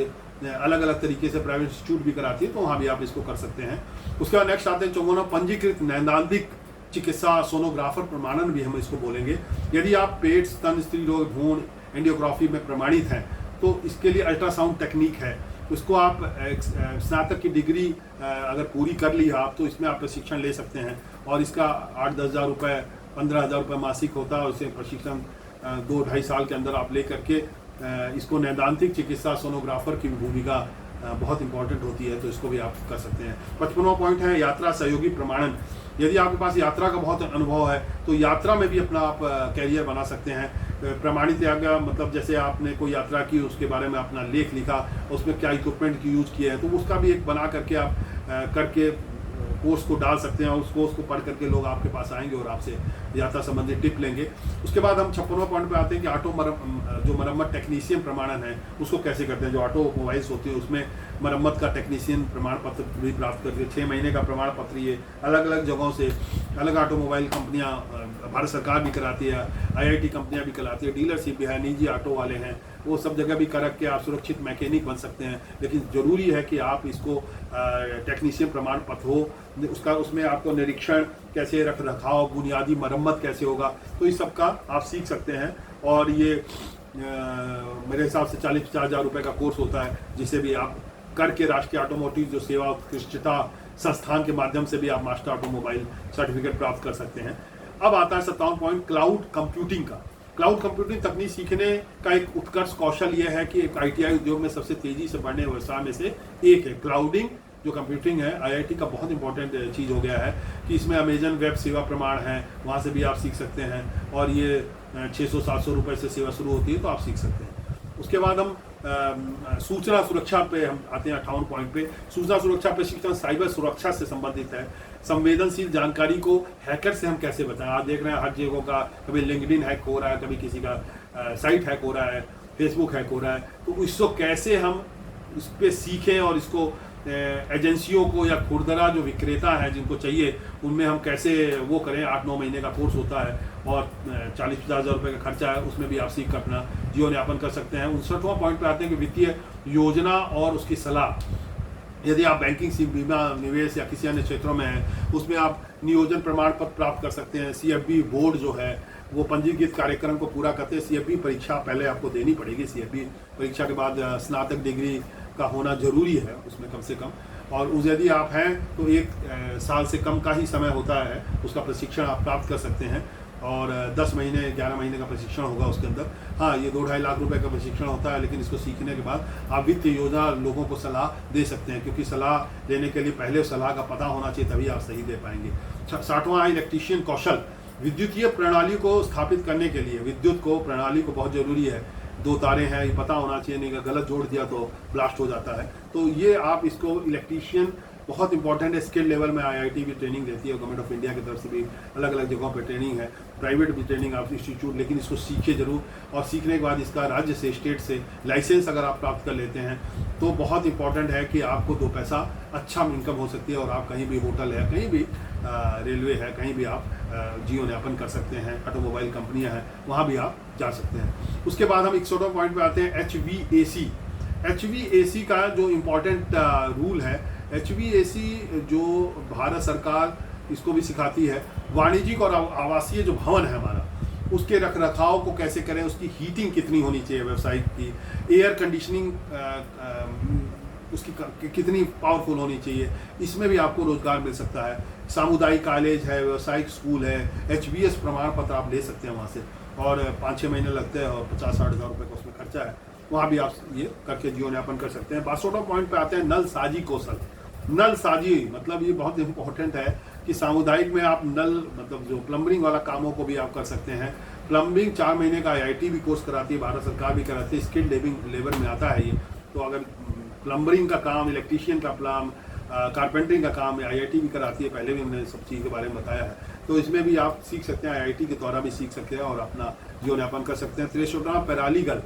अलग अलग तरीके से प्राइवेट इंस्टीट्यूट भी कराती है, तो वहाँ भी आप इसको कर सकते हैं। उसके बाद नेक्स्ट आते हैं 54वां, पंजीकृत नैदानिक चिकित्सा सोनोग्राफर प्रमाणन भी हम इसको बोलेंगे। यदि आप पेट, स्तन, स्त्री रोग, भ्रूण एंजियोग्राफी में प्रमाणित हैं तो इसके लिए अल्ट्रासाउंड टेक्निक है, उसको आप स्नातक की डिग्री अगर पूरी कर ली आप तो इसमें आप प्रशिक्षण ले सकते हैं, और इसका 8-10 हज़ार रुपये, 15 हज़ार रुपये मासिक होता है। उसे प्रशिक्षण 2-2.5 साल के अंदर आप ले करके इसको नैदानिक चिकित्सा सोनोग्राफर की भूमिका बहुत इंपॉर्टेंट होती है, तो इसको भी आप कर सकते हैं। 55वां पॉइंट है यात्रा सहयोगी प्रमाणन। यदि आपके पास यात्रा का बहुत अनुभव है तो यात्रा में भी अपना आप कैरियर बना सकते हैं। प्रमाणित यात्रा मतलब जैसे आपने कोई यात्रा की, उसके बारे में अपना लेख लिखा, उसमें क्या इक्विपमेंट की यूज किया है, तो उसका भी एक बना करके आप करके कोर्स को डाल सकते हैं, और उस कोर्स को पढ़ करके लोग आपके पास आएंगे और आपसे यात्रा संबंधी टिप लेंगे। उसके बाद हम 56वां पॉइंट पे आते हैं कि जो मरम्मत टेक्नीशियन प्रमाणन है उसको कैसे करते हैं। जो ऑटोमोबाइल्स होती है उसमें मरम्मत का टेक्नीशियन प्रमाण पत्र भी प्राप्त करते हैं, 6 महीने का प्रमाण पत्र। ये अलग अलग जगहों से अलग ऑटोमोबाइल कंपनियां, भारत सरकार भी कराती है, IIT कंपनियां भी कराती है, डीलरशिप भी है, निजी ऑटो वाले हैं, वो सब जगह भी कर के आप सुरक्षित मैकेनिक बन सकते हैं। लेकिन ज़रूरी है कि आप इसको टेक्नीशियन प्रमाण पत्र हो, उसमें आपको निरीक्षण कैसे, रख रखाव, बुनियादी मरम्मत कैसे होगा, तो इस सब का आप सीख सकते हैं। और ये मेरे हिसाब से 40-50 हज़ार रुपये का कोर्स होता है, जिसे भी आप करके राष्ट्रीय ऑटोमोटिव जो सेवा उत्कृष्टता संस्थान के माध्यम से भी आप मास्टर ऑटोमोबाइल सर्टिफिकेट प्राप्त कर सकते हैं। अब आता है 57 पॉइंट क्लाउड कंप्यूटिंग का। क्लाउड कंप्यूटिंग तकनीक सीखने का एक उत्कर्ष कौशल यह है कि आईटीआई उद्योग में सबसे तेजी से बढ़ने व्यवसाय में से एक है। क्लाउडिंग जो कंप्यूटिंग है आईआईटी का बहुत इंपॉर्टेंट चीज़ हो गया है कि इसमें अमेजन वेब सेवा प्रमाण है, वहाँ से भी आप सीख सकते हैं, और ये 600-700 रुपये से सेवा शुरू होती है तो आप सीख सकते हैं। उसके बाद हम सूचना सुरक्षा पे हम आते हैं 58 पॉइंट पे। सूचना सुरक्षा प्रशिक्षण साइबर सुरक्षा से संबंधित है। संवेदनशील जानकारी को हैकर से हम कैसे बताएं। आप देख रहे हैं हर जगह का, कभी लिंक्डइन हैक हो रहा है, कभी किसी का साइट हैक हो रहा है, फेसबुक हैक हो रहा है, तो इसको कैसे हम इस पर सीखें और इसको एजेंसियों को या खुरदरा जो विक्रेता हैं जिनको चाहिए उनमें हम कैसे वो करें। 8-9 महीने का कोर्स होता है और 40-50 हज़ार रुपये का खर्चा है, उसमें भी आप सीख कर अपना जीवन यापन कर सकते हैं। 59वां पॉइंट पे आते हैं कि वित्तीय योजना और उसकी सलाह। यदि आप बैंकिंग से बीमा निवेश या किसी अन्य क्षेत्रों में हैं उसमें आप नियोजन प्रमाण पत्र प्राप्त कर सकते हैं। CFB बोर्ड जो है वो पंजीकृत कार्यक्रम को पूरा करते हैं। CFB परीक्षा पहले आपको देनी पड़ेगी। CFB परीक्षा के बाद स्नातक डिग्री का होना जरूरी है उसमें कम से कम, और उस यदि आप हैं तो 1 साल से कम का ही समय होता है, उसका प्रशिक्षण आप प्राप्त कर सकते हैं, और 10 महीने 11 महीने का प्रशिक्षण होगा उसके अंदर। हाँ, ये 2-2.5 लाख रुपए का प्रशिक्षण होता है, लेकिन इसको सीखने के बाद आप वित्तीय योजना लोगों को सलाह दे सकते हैं, क्योंकि सलाह देने के लिए पहले सलाह का पता होना चाहिए, तभी आप सही दे पाएंगे। 60वां इलेक्ट्रीशियन कौशल। विद्युतीय प्रणाली को स्थापित करने के लिए विद्युत को प्रणाली को बहुत जरूरी है। 2 तारे हैं ये पता होना चाहिए, नहीं गलत जोड़ दिया तो ब्लास्ट हो जाता है। तो ये आप इसको इलेक्ट्रीशियन बहुत इंपॉर्टेंट है। स्किल लेवल में आईआईटी भी ट्रेनिंग देती है, गवर्नमेंट ऑफ इंडिया की तरफ से भी अलग अलग जगहों पे ट्रेनिंग है, प्राइवेट भी ट्रेनिंग आप इंस्टीट्यूट, लेकिन इसको सीखे जरूर, और सीखने के बाद इसका राज्य से स्टेट से लाइसेंस अगर आप प्राप्त कर लेते हैं तो बहुत इंपॉर्टेंट है कि आपको 2 पैसा अच्छा इनकम हो सकती है, और आप कहीं भी होटल है, कहीं भी रेलवे है, कहीं भी आप जीवन यापन कर सकते हैं। ऑटोमोबाइल कंपनियां हैं, वहाँ भी आप जा सकते हैं। उसके बाद हम 61वां पॉइंट पे आते हैं HVAC। HVAC का जो इम्पोर्टेंट रूल है, HVAC जो भारत सरकार इसको भी सिखाती है। वाणिज्यिक और आवासीय जो भवन है हमारा, उसके रख रखाव को कैसे करें, उसकी हीटिंग कितनी होनी चाहिए व्यावसायिक की, एयर कंडीशनिंग उसकी कितनी पावरफुल होनी चाहिए, इसमें भी आपको रोजगार मिल सकता है। सामुदायिक कॉलेज है, व्यावसायिक स्कूल है, HBS प्रमाण पत्र आप ले सकते हैं वहाँ से, और 5-6 महीने लगते हैं और 50-60 हज़ार रुपये का उसमें खर्चा है, वहाँ भी आप ये करके जीवन यापन कर सकते हैं। 62वां पॉइंट पे आते हैं नल साजी कौशल। नल साजी मतलब ये बहुत इंपॉर्टेंट है कि सामुदायिक में आप नल मतलब जो प्लम्बरिंग वाला कामों को भी आप कर सकते हैं। प्लम्बिंग 4 महीने का आईआईटी भी कोर्स कराती है, भारत सरकार भी कराती है, स्किल्ड लेबर में आता है ये। तो अगर प्लम्बरिंग का काम, इलेक्ट्रीशियन का काम, कारपेंटरिंग का काम आईआईटी भी कराती है, पहले भी हमने सब चीज़ के बारे में बताया है, तो इसमें भी आप सीख सकते हैं, आईआईटी के द्वारा भी सीख सकते हैं और अपना जीवन यापन कर सकते हैं। 63वां पैरालीगल।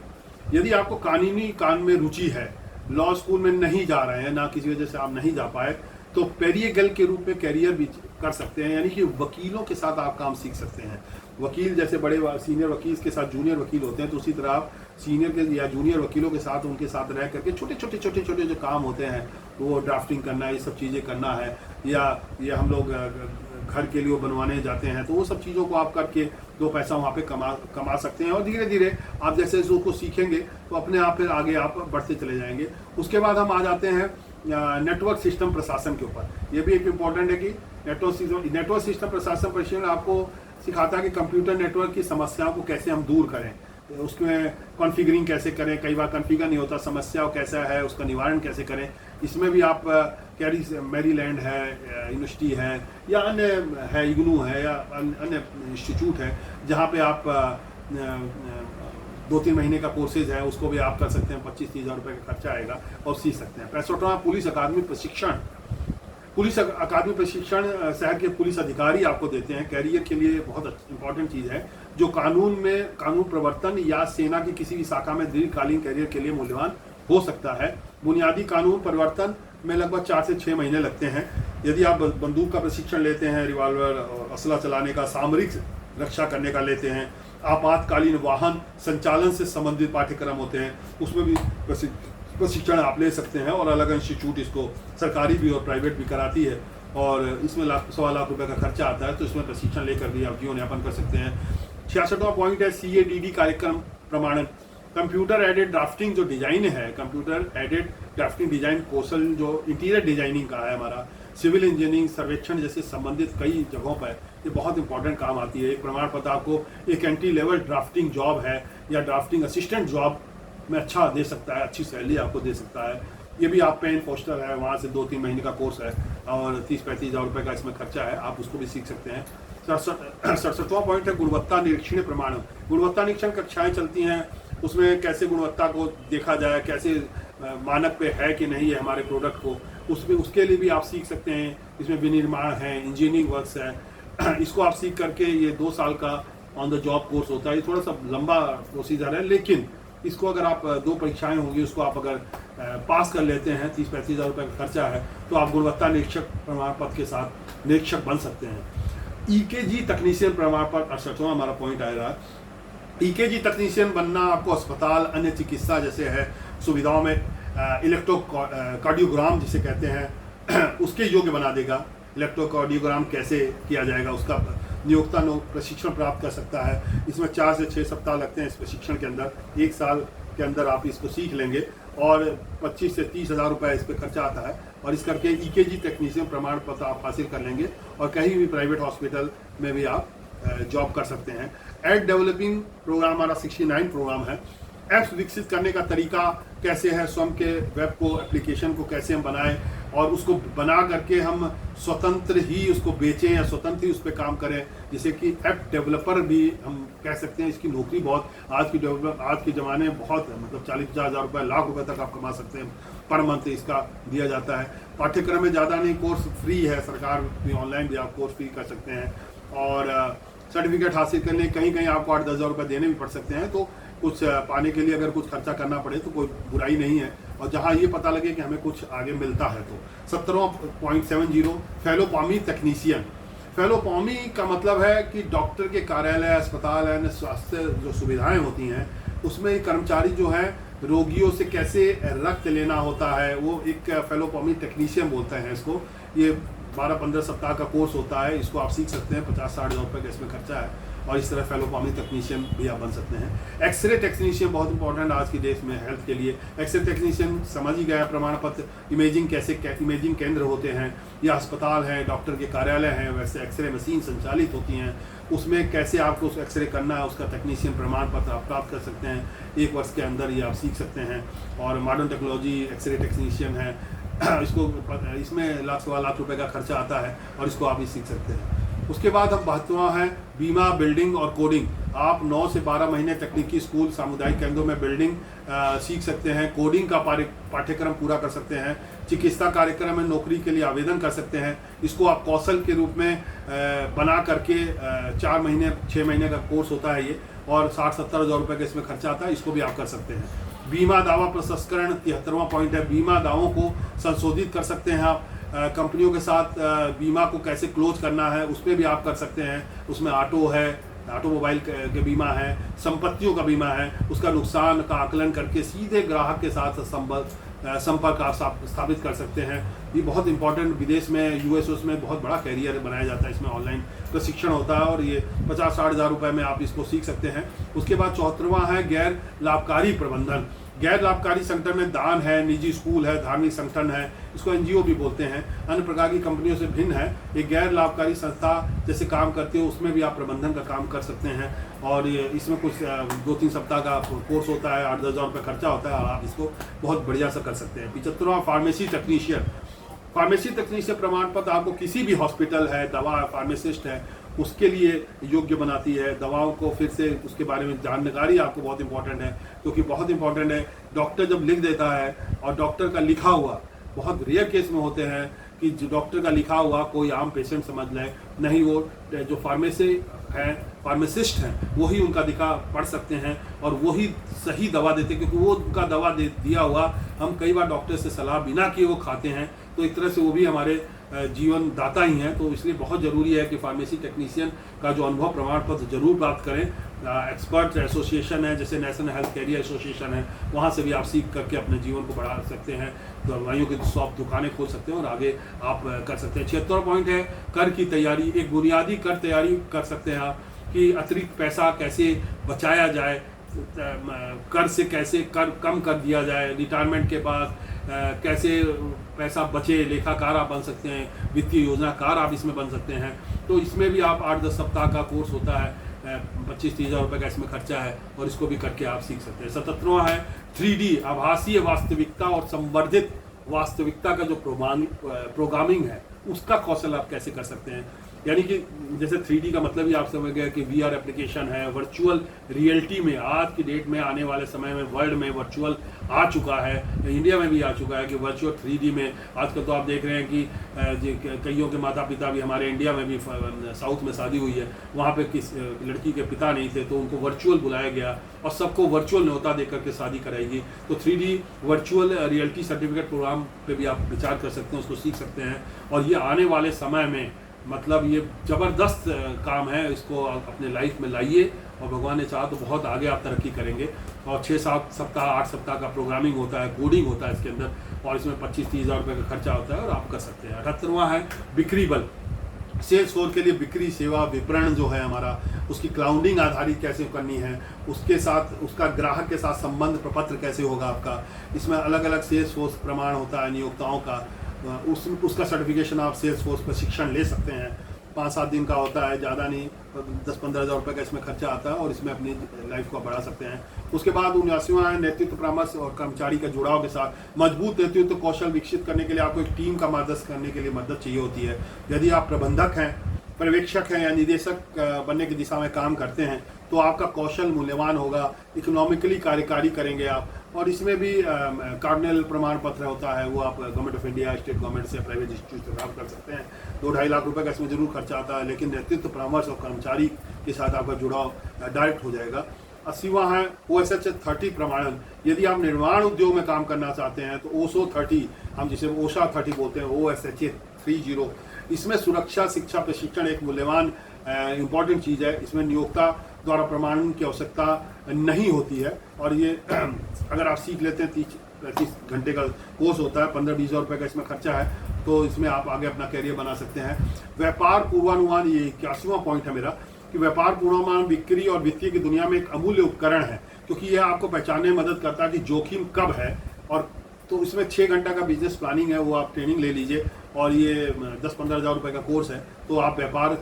यदि आपको कानूनी काम में रुचि है, लॉ स्कूल में नहीं जा रहे हैं, ना किसी वजह से आप नहीं जा पाए, तो पेरियगल के रूप में कैरियर भी कर सकते हैं, यानी कि वकीलों के साथ आप काम सीख सकते हैं। वकील जैसे बड़े सीनियर वकील के साथ जूनियर वकील होते हैं, तो उसी तरह आप सीनियर के या जूनियर वकीलों के साथ उनके साथ रह करके छोटे छोटे जो काम होते हैं, वो ड्राफ्टिंग करना है, ये सब चीज़ें करना है, या हम लोग घर के लिए बनवाने जाते हैं, तो वो सब चीज़ों को आप करके 2 पैसा वहाँ पे कमा सकते हैं। और धीरे धीरे आप जैसे इसको सीखेंगे तो अपने आप फिर आगे आप बढ़ते चले जाएंगे। उसके बाद हम आ जाते हैं नेटवर्क सिस्टम प्रशासन के ऊपर। ये भी एक इम्पॉर्टेंट है कि नेटवर्क सिस्टम प्रशासन प्रशिक्षण आपको सिखाता है कि कंप्यूटर नेटवर्क की समस्याओं को कैसे हम दूर करें, उसमें कॉन्फ़िगरिंग कैसे करें, कई बार कॉन्फ़िगर नहीं होता, समस्या कैसा है, उसका निवारण कैसे करें। इसमें भी आप मैरीलैंड है, यूनिवर्सिटी है, या अन्य है, इग्नू है, या अन्य इंस्टीट्यूट है, जहाँ पे आप 2-3 महीने का कोर्सेज है, उसको भी आप कर सकते हैं। 25-30 हज़ार रुपये का खर्चा आएगा और सीख सकते हैं। 65वां पुलिस अकादमी प्रशिक्षण। पुलिस अकादमी प्रशिक्षण शहर के पुलिस अधिकारी आपको देते हैं। कैरियर के लिए बहुत इंपॉर्टेंट चीज़ है, जो कानून प्रवर्तन या सेना की किसी भी शाखा में दीर्घकालीन कैरियर के लिए मूल्यवान हो सकता है। बुनियादी कानून प्रवर्तन में लगभग 4 से 6 महीने लगते हैं। यदि आप बंदूक का प्रशिक्षण लेते हैं, रिवॉल्वर और असला चलाने का, सामरिक रक्षा करने का लेते हैं, आपातकालीन वाहन संचालन से संबंधित पाठ्यक्रम होते हैं, उसमें भी प्रशिक्षण आप ले सकते हैं। और अलग इंस्टीट्यूट इसको सरकारी भी और प्राइवेट भी कराती है, और इसमें 1.25 लाख रुपए का खर्चा आता है, तो इसमें प्रशिक्षण लेकर भी आप जीवन यापन कर सकते हैं। 66वां पॉइंट है CADD कार्यक्रम प्रमाणन। कंप्यूटर एडेड ड्राफ्टिंग जो डिजाइन है, कंप्यूटर एडेड ड्राफ्टिंग डिजाइन कौशल जो इंटीरियर डिजाइनिंग का है हमारा, सिविल इंजीनियरिंग, सर्वेक्षण जैसे संबंधित कई जगहों पर ये बहुत इंपॉर्टेंट काम आती है। एक प्रमाण पत्र आपको एक एंट्री लेवल ड्राफ्टिंग जॉब है या ड्राफ्टिंग असिस्टेंट जॉब में अच्छा दे सकता है, अच्छी सैलरी आपको दे सकता है। ये भी आप पेन पोस्टर है, वहाँ से 2-3 महीने का कोर्स है और 30-35 हज़ार रुपये का इसमें खर्चा है, आप उसको भी सीख सकते हैं। 67वां पॉइंट है गुणवत्ता निरीक्षण प्रमाण। गुणवत्ता निरीक्षण कक्षाएं चलती हैं, उसमें कैसे गुणवत्ता को देखा जाए, कैसे मानक पे है कि नहीं है हमारे प्रोडक्ट को, उसके लिए भी आप सीख सकते हैं। इसमें विनिर्माण है, इंजीनियरिंग वर्क्स है, इसको आप सीख करके ये 2 साल का ऑन द जॉब कोर्स होता है। ये थोड़ा सा लंबा प्रोसीजर है, लेकिन इसको अगर आप 2 परीक्षाएं होंगी, उसको आप अगर पास कर लेते हैं, 30-35 हज़ार रुपये का खर्चा है, तो आप गुणवत्ता निरीक्षक प्रमाण पत्र के साथ निरीक्षक बन सकते हैं। EKG तकनीशियन प्रमाण पत्र 68वां हमारा पॉइंट आएगा। EKG तकनीशियन बनना आपको अस्पताल, अन्य चिकित्सा जैसे है सुविधाओं में इलेक्ट्रोकार्डियोग्राम जिसे कहते हैं उसके योग्य बना देगा। इलेक्ट्रोकार्डियोग्राम कैसे किया जाएगा उसका नियोक्ता प्रशिक्षण प्राप्त कर सकता है। इसमें 4 से 6 सप्ताह लगते हैं इस प्रशिक्षण के अंदर। 1 साल के अंदर आप इसको सीख लेंगे और 25 से 30 हज़ार रुपये इस पर खर्चा आता है और इस करके EKG टेक्नीशियन प्रमाण पत्र आप हासिल कर लेंगे और कहीं भी प्राइवेट हॉस्पिटल में भी आप जॉब कर सकते हैं। ऐप डेवलपिंग प्रोग्राम हमारा 69 प्रोग्राम है। ऐप्स विकसित करने का तरीका कैसे है, स्वयं के वेब को, एप्लीकेशन को कैसे हम बनाएं और उसको बना करके हम स्वतंत्र ही उसको बेचें या स्वतंत्र ही उस पर काम करें, जिसे कि ऐप डेवलपर भी हम कह सकते हैं। इसकी नौकरी बहुत आज के ज़माने में बहुत है, मतलब 40-50 हज़ार रुपये, लाख रुपए तक आप कमा सकते हैं पर मंथ, इसका दिया जाता है। पाठ्यक्रम में ज़्यादा नहीं, कोर्स फ्री है, सरकार भी ऑनलाइन भी आप कोर्स फ्री कर सकते हैं और सर्टिफिकेट हासिल करने कहीं आपको 8-10 हज़ार रुपये देने भी पड़ सकते हैं। तो कुछ पाने के लिए अगर कुछ खर्चा करना पड़े तो कोई बुराई नहीं है, और जहां ये पता लगे कि हमें कुछ आगे मिलता है। तो 17.70 फेलोपॉमी तकनीशियन। फेलोपॉमी का मतलब है कि डॉक्टर के कार्यालय, अस्पताल है, स्वास्थ्य जो सुविधाएं होती हैं उसमें कर्मचारी जो है रोगियों से कैसे रक्त लेना होता है, वो एक फेलोपॉमी टेक्नीशियन बोलते हैं इसको। ये 12-15 सप्ताह का कोर्स होता है, इसको आप सीख सकते हैं। 50-60 हज़ार रुपये का इसमें खर्चा है और इस तरह फेलोपॉमी तकनीशियन भी आप बन सकते हैं। एक्सरे टेक्नीशियन बहुत इंपॉर्टेंट आज की देश में हेल्थ के लिए। एक्सरे टेक्नीशियन समझ ही गया प्रमाण पत्र। इमेजिंग केंद्र होते हैं या अस्पताल हैं, डॉक्टर के कार्यालय हैं, वैसे एक्सरे मशीन संचालित होती हैं, उसमें कैसे आपको उस एक्सरे करना है उसका टेक्नीशियन प्रमाण पत्र आप प्राप्त कर सकते हैं। 1 वर्ष के अंदर ये आप सीख सकते हैं। और मॉडर्न टेक्नोलॉजी एक्सरे टेक्नीशियन है, इसमें लाख-1.25 लाख रुपए का खर्चा आता है और इसको आप भी सीख सकते हैं। उसके बाद हम 72वां है बीमा, बिल्डिंग और कोडिंग। आप 9 से 12 महीने तकनीकी स्कूल, सामुदायिक केंद्रों में बिल्डिंग सीख सकते हैं, कोडिंग का पाठ्यक्रम पूरा कर सकते हैं, चिकित्सा कार्यक्रम में नौकरी के लिए आवेदन कर सकते हैं। इसको आप कौशल के रूप में बना करके 4 महीने 6 महीने का कोर्स होता है ये, और 60-70 हज़ार रुपये का इसमें खर्चा आता है, इसको भी आप कर सकते हैं। बीमा दावा प्रसंस्करण 73वां पॉइंट है। बीमा दावों को संशोधित कर सकते हैं आप। कंपनियों के साथ बीमा को कैसे क्लोज करना है उस पर भी आप कर सकते हैं। उसमें ऑटो है, ऑटोमोबाइल के बीमा है, संपत्तियों का बीमा है, उसका नुकसान का आकलन करके सीधे ग्राहक के साथ संपर्क आप स्थापित कर सकते हैं। ये बहुत इंपॉर्टेंट, विदेश में US में बहुत बड़ा कैरियर बनाया जाता है, इसमें ऑनलाइन प्रशिक्षण होता है और ये 50-60 हज़ार रुपये में आप इसको सीख सकते हैं। उसके बाद 74वां है गैर लाभकारी प्रबंधन। गैर लाभकारी संगठन में दान है, निजी स्कूल है, धार्मिक संगठन है, इसको NGO भी बोलते हैं, अन्य प्रकार की कंपनियों से भिन्न है। एक गैर लाभकारी संस्था जैसे काम करती है उसमें भी आप प्रबंधन का काम कर सकते हैं और इसमें कुछ 2-3 सप्ताह का कोर्स होता है, 8-10 हज़ार रुपये खर्चा होता है और आप इसको बहुत बढ़िया से कर सकते हैं। 75वां फार्मेसी टेक्नीशियन। फार्मेसी टेक्नीशियन प्रमाण पत्र आपको किसी भी हॉस्पिटल है, दवा फार्मासिस्ट है, उसके लिए योग्य बनाती है। दवाओं को फिर से उसके बारे में जानकारी आपको बहुत इंपॉर्टेंट है, क्योंकि बहुत इंपॉर्टेंट है। डॉक्टर जब लिख देता है और डॉक्टर का लिखा हुआ, बहुत रेयर केस में होते हैं कि जो डॉक्टर का लिखा हुआ कोई आम पेशेंट समझ ले, नहीं, वो जो फार्मासिस्ट हैं वही उनका पढ़ सकते हैं और वही सही दवा देते हैं, क्योंकि वो उनका दवा दिया हुआ हम कई बार डॉक्टर से सलाह बिना किए वो खाते हैं, तो एक तरह से वो भी हमारे जीवन दाता ही हैं। तो इसलिए बहुत ज़रूरी है कि फार्मेसी टेक्नीशियन का जो अनुभव प्रमाण पत्र जरूर प्राप्त करें। एक्सपर्ट एसोसिएशन है, जैसे नेशनल हेल्थ कैरियर एसोसिएशन है, वहाँ से भी आप सीख करके अपने जीवन को बढ़ा सकते हैं, दवाइयों की शॉप, दुकानें खोल सकते हैं और आगे आप कर सकते हैं। 76वां पॉइंट है कर की तैयारी। एक बुनियादी कर तैयारी कर सकते हैं आप कि अतिरिक्त पैसा कैसे बचाया जाए, कर से कैसे कर कम कर दिया जाए, रिटायरमेंट के बाद कैसे पैसा बचे, लेखाकार आप बन सकते हैं, वित्तीय योजनाकार आप इसमें बन सकते हैं। तो इसमें भी आप 8-10 सप्ताह का कोर्स होता है, 25-30 हज़ार रुपये का इसमें खर्चा है और इसको भी करके आप सीख सकते हैं। 77वां है 3D आभासीय वास्तविकता और संवर्धित वास्तविकता का जो प्रोग्रामिंग है उसका कौशल आप कैसे कर सकते हैं। यानी कि जैसे 3D का मतलब ही आप समझ गए कि VR एप्लीकेशन है, वर्चुअल रियलिटी में आज की डेट में आने वाले समय में वर्ल्ड में वर्चुअल आ चुका है, इंडिया में भी आ चुका है कि वर्चुअल 3D में आजकल तो आप देख रहे हैं कि कईयों के माता पिता भी हमारे इंडिया में भी साउथ में शादी हुई है, वहाँ पे किस लड़की के पिता नहीं थे तो उनको वर्चुअल बुलाया गया और सबको वर्चुअल न्योता देकर के शादी कराएगी। तो 3D virtual reality certificate programme पे भी आप विचार कर सकते हैं, उसको सीख सकते हैं। और ये आने वाले समय में मतलब ये ज़बरदस्त काम है, इसको अपने लाइफ में लाइए और भगवान ने चाहा तो बहुत आगे आप तरक्की करेंगे। और 6-7 सप्ताह 8 सप्ताह का प्रोग्रामिंग होता है, कोडिंग होता है इसके अंदर, और इसमें 25-30 हज़ार रुपये का खर्चा होता है और आप कर सकते हैं। 78वां है बिक्री बल, सेल्स फोर्स के लिए बिक्री सेवा विपणन जो है हमारा, उसकी क्लाउडिंग आधारित कैसे करनी है, उसके साथ उसका ग्राहक के साथ संबंध प्रपत्र कैसे होगा आपका। इसमें अलग अलग सेल्स फोर्स प्रमाण होता है नियोक्ताओं का, उसका सर्टिफिकेशन आप सेल्स फोर्स प्रशिक्षण ले सकते हैं। 5-7 दिन का होता है, ज़्यादा नहीं, 10-15 हज़ार रुपये का इसमें खर्चा आता है और इसमें अपनी लाइफ को बढ़ा सकते हैं। उसके बाद 79वां है नेतृत्व परामर्श और कर्मचारी का जुड़ाव के साथ मजबूत नेतृत्व कौशल विकसित करने के लिए आपको एक टीम का मार्गदर्शन करने के लिए मदद चाहिए होती है। यदि आप प्रबंधक हैं, पर्यवेक्षक हैं या निदेशक बनने की दिशा में काम करते हैं तो आपका कौशल मूल्यवान होगा, इकोनॉमिकली कार्यकारी करेंगे आप। और इसमें भी कार्डिनल प्रमाण पत्र होता है, वो आप government of India, state government से, प्राइवेट इंस्टीट्यूट से प्राप्त कर सकते हैं। 2-2.5 लाख रुपए का इसमें जरूर खर्चा आता है, लेकिन नेतृत्व परामर्श और कर्मचारी के साथ आपका जुड़ाव डायरेक्ट हो जाएगा। 80वां है OSHA 30 प्रमाणन, यदि आप निर्माण उद्योग में काम करना चाहते हैं तो OSHA 30, हम जिसे OSHA 30 बोलते हैं, OSHA 30, इसमें सुरक्षा शिक्षा प्रशिक्षण एक मूल्यवान इम्पॉर्टेंट चीज़ है। इसमें नियोक्ता द्वारा प्रमाणन की आवश्यकता नहीं होती है और ये अगर आप सीख लेते हैं 30 घंटे का कोर्स होता है, 15-20 हज़ार रुपये का इसमें खर्चा है, तो इसमें आप आगे अपना कैरियर बना सकते हैं। व्यापार पूर्वानुमान, ये 81वां पॉइंट है मेरा, कि व्यापार पूर्वानुमान बिक्री और वित्तीय की दुनिया में एक अमूल्य उपकरण है, क्योंकि यह आपको पहचानने में मदद करता है कि जोखिम कब है। और तो इसमें 6 घंटा का बिजनेस प्लानिंग है, वो आप ट्रेनिंग ले लीजिए और ये 10-15 हज़ार रुपये का कोर्स है, तो आप व्यापार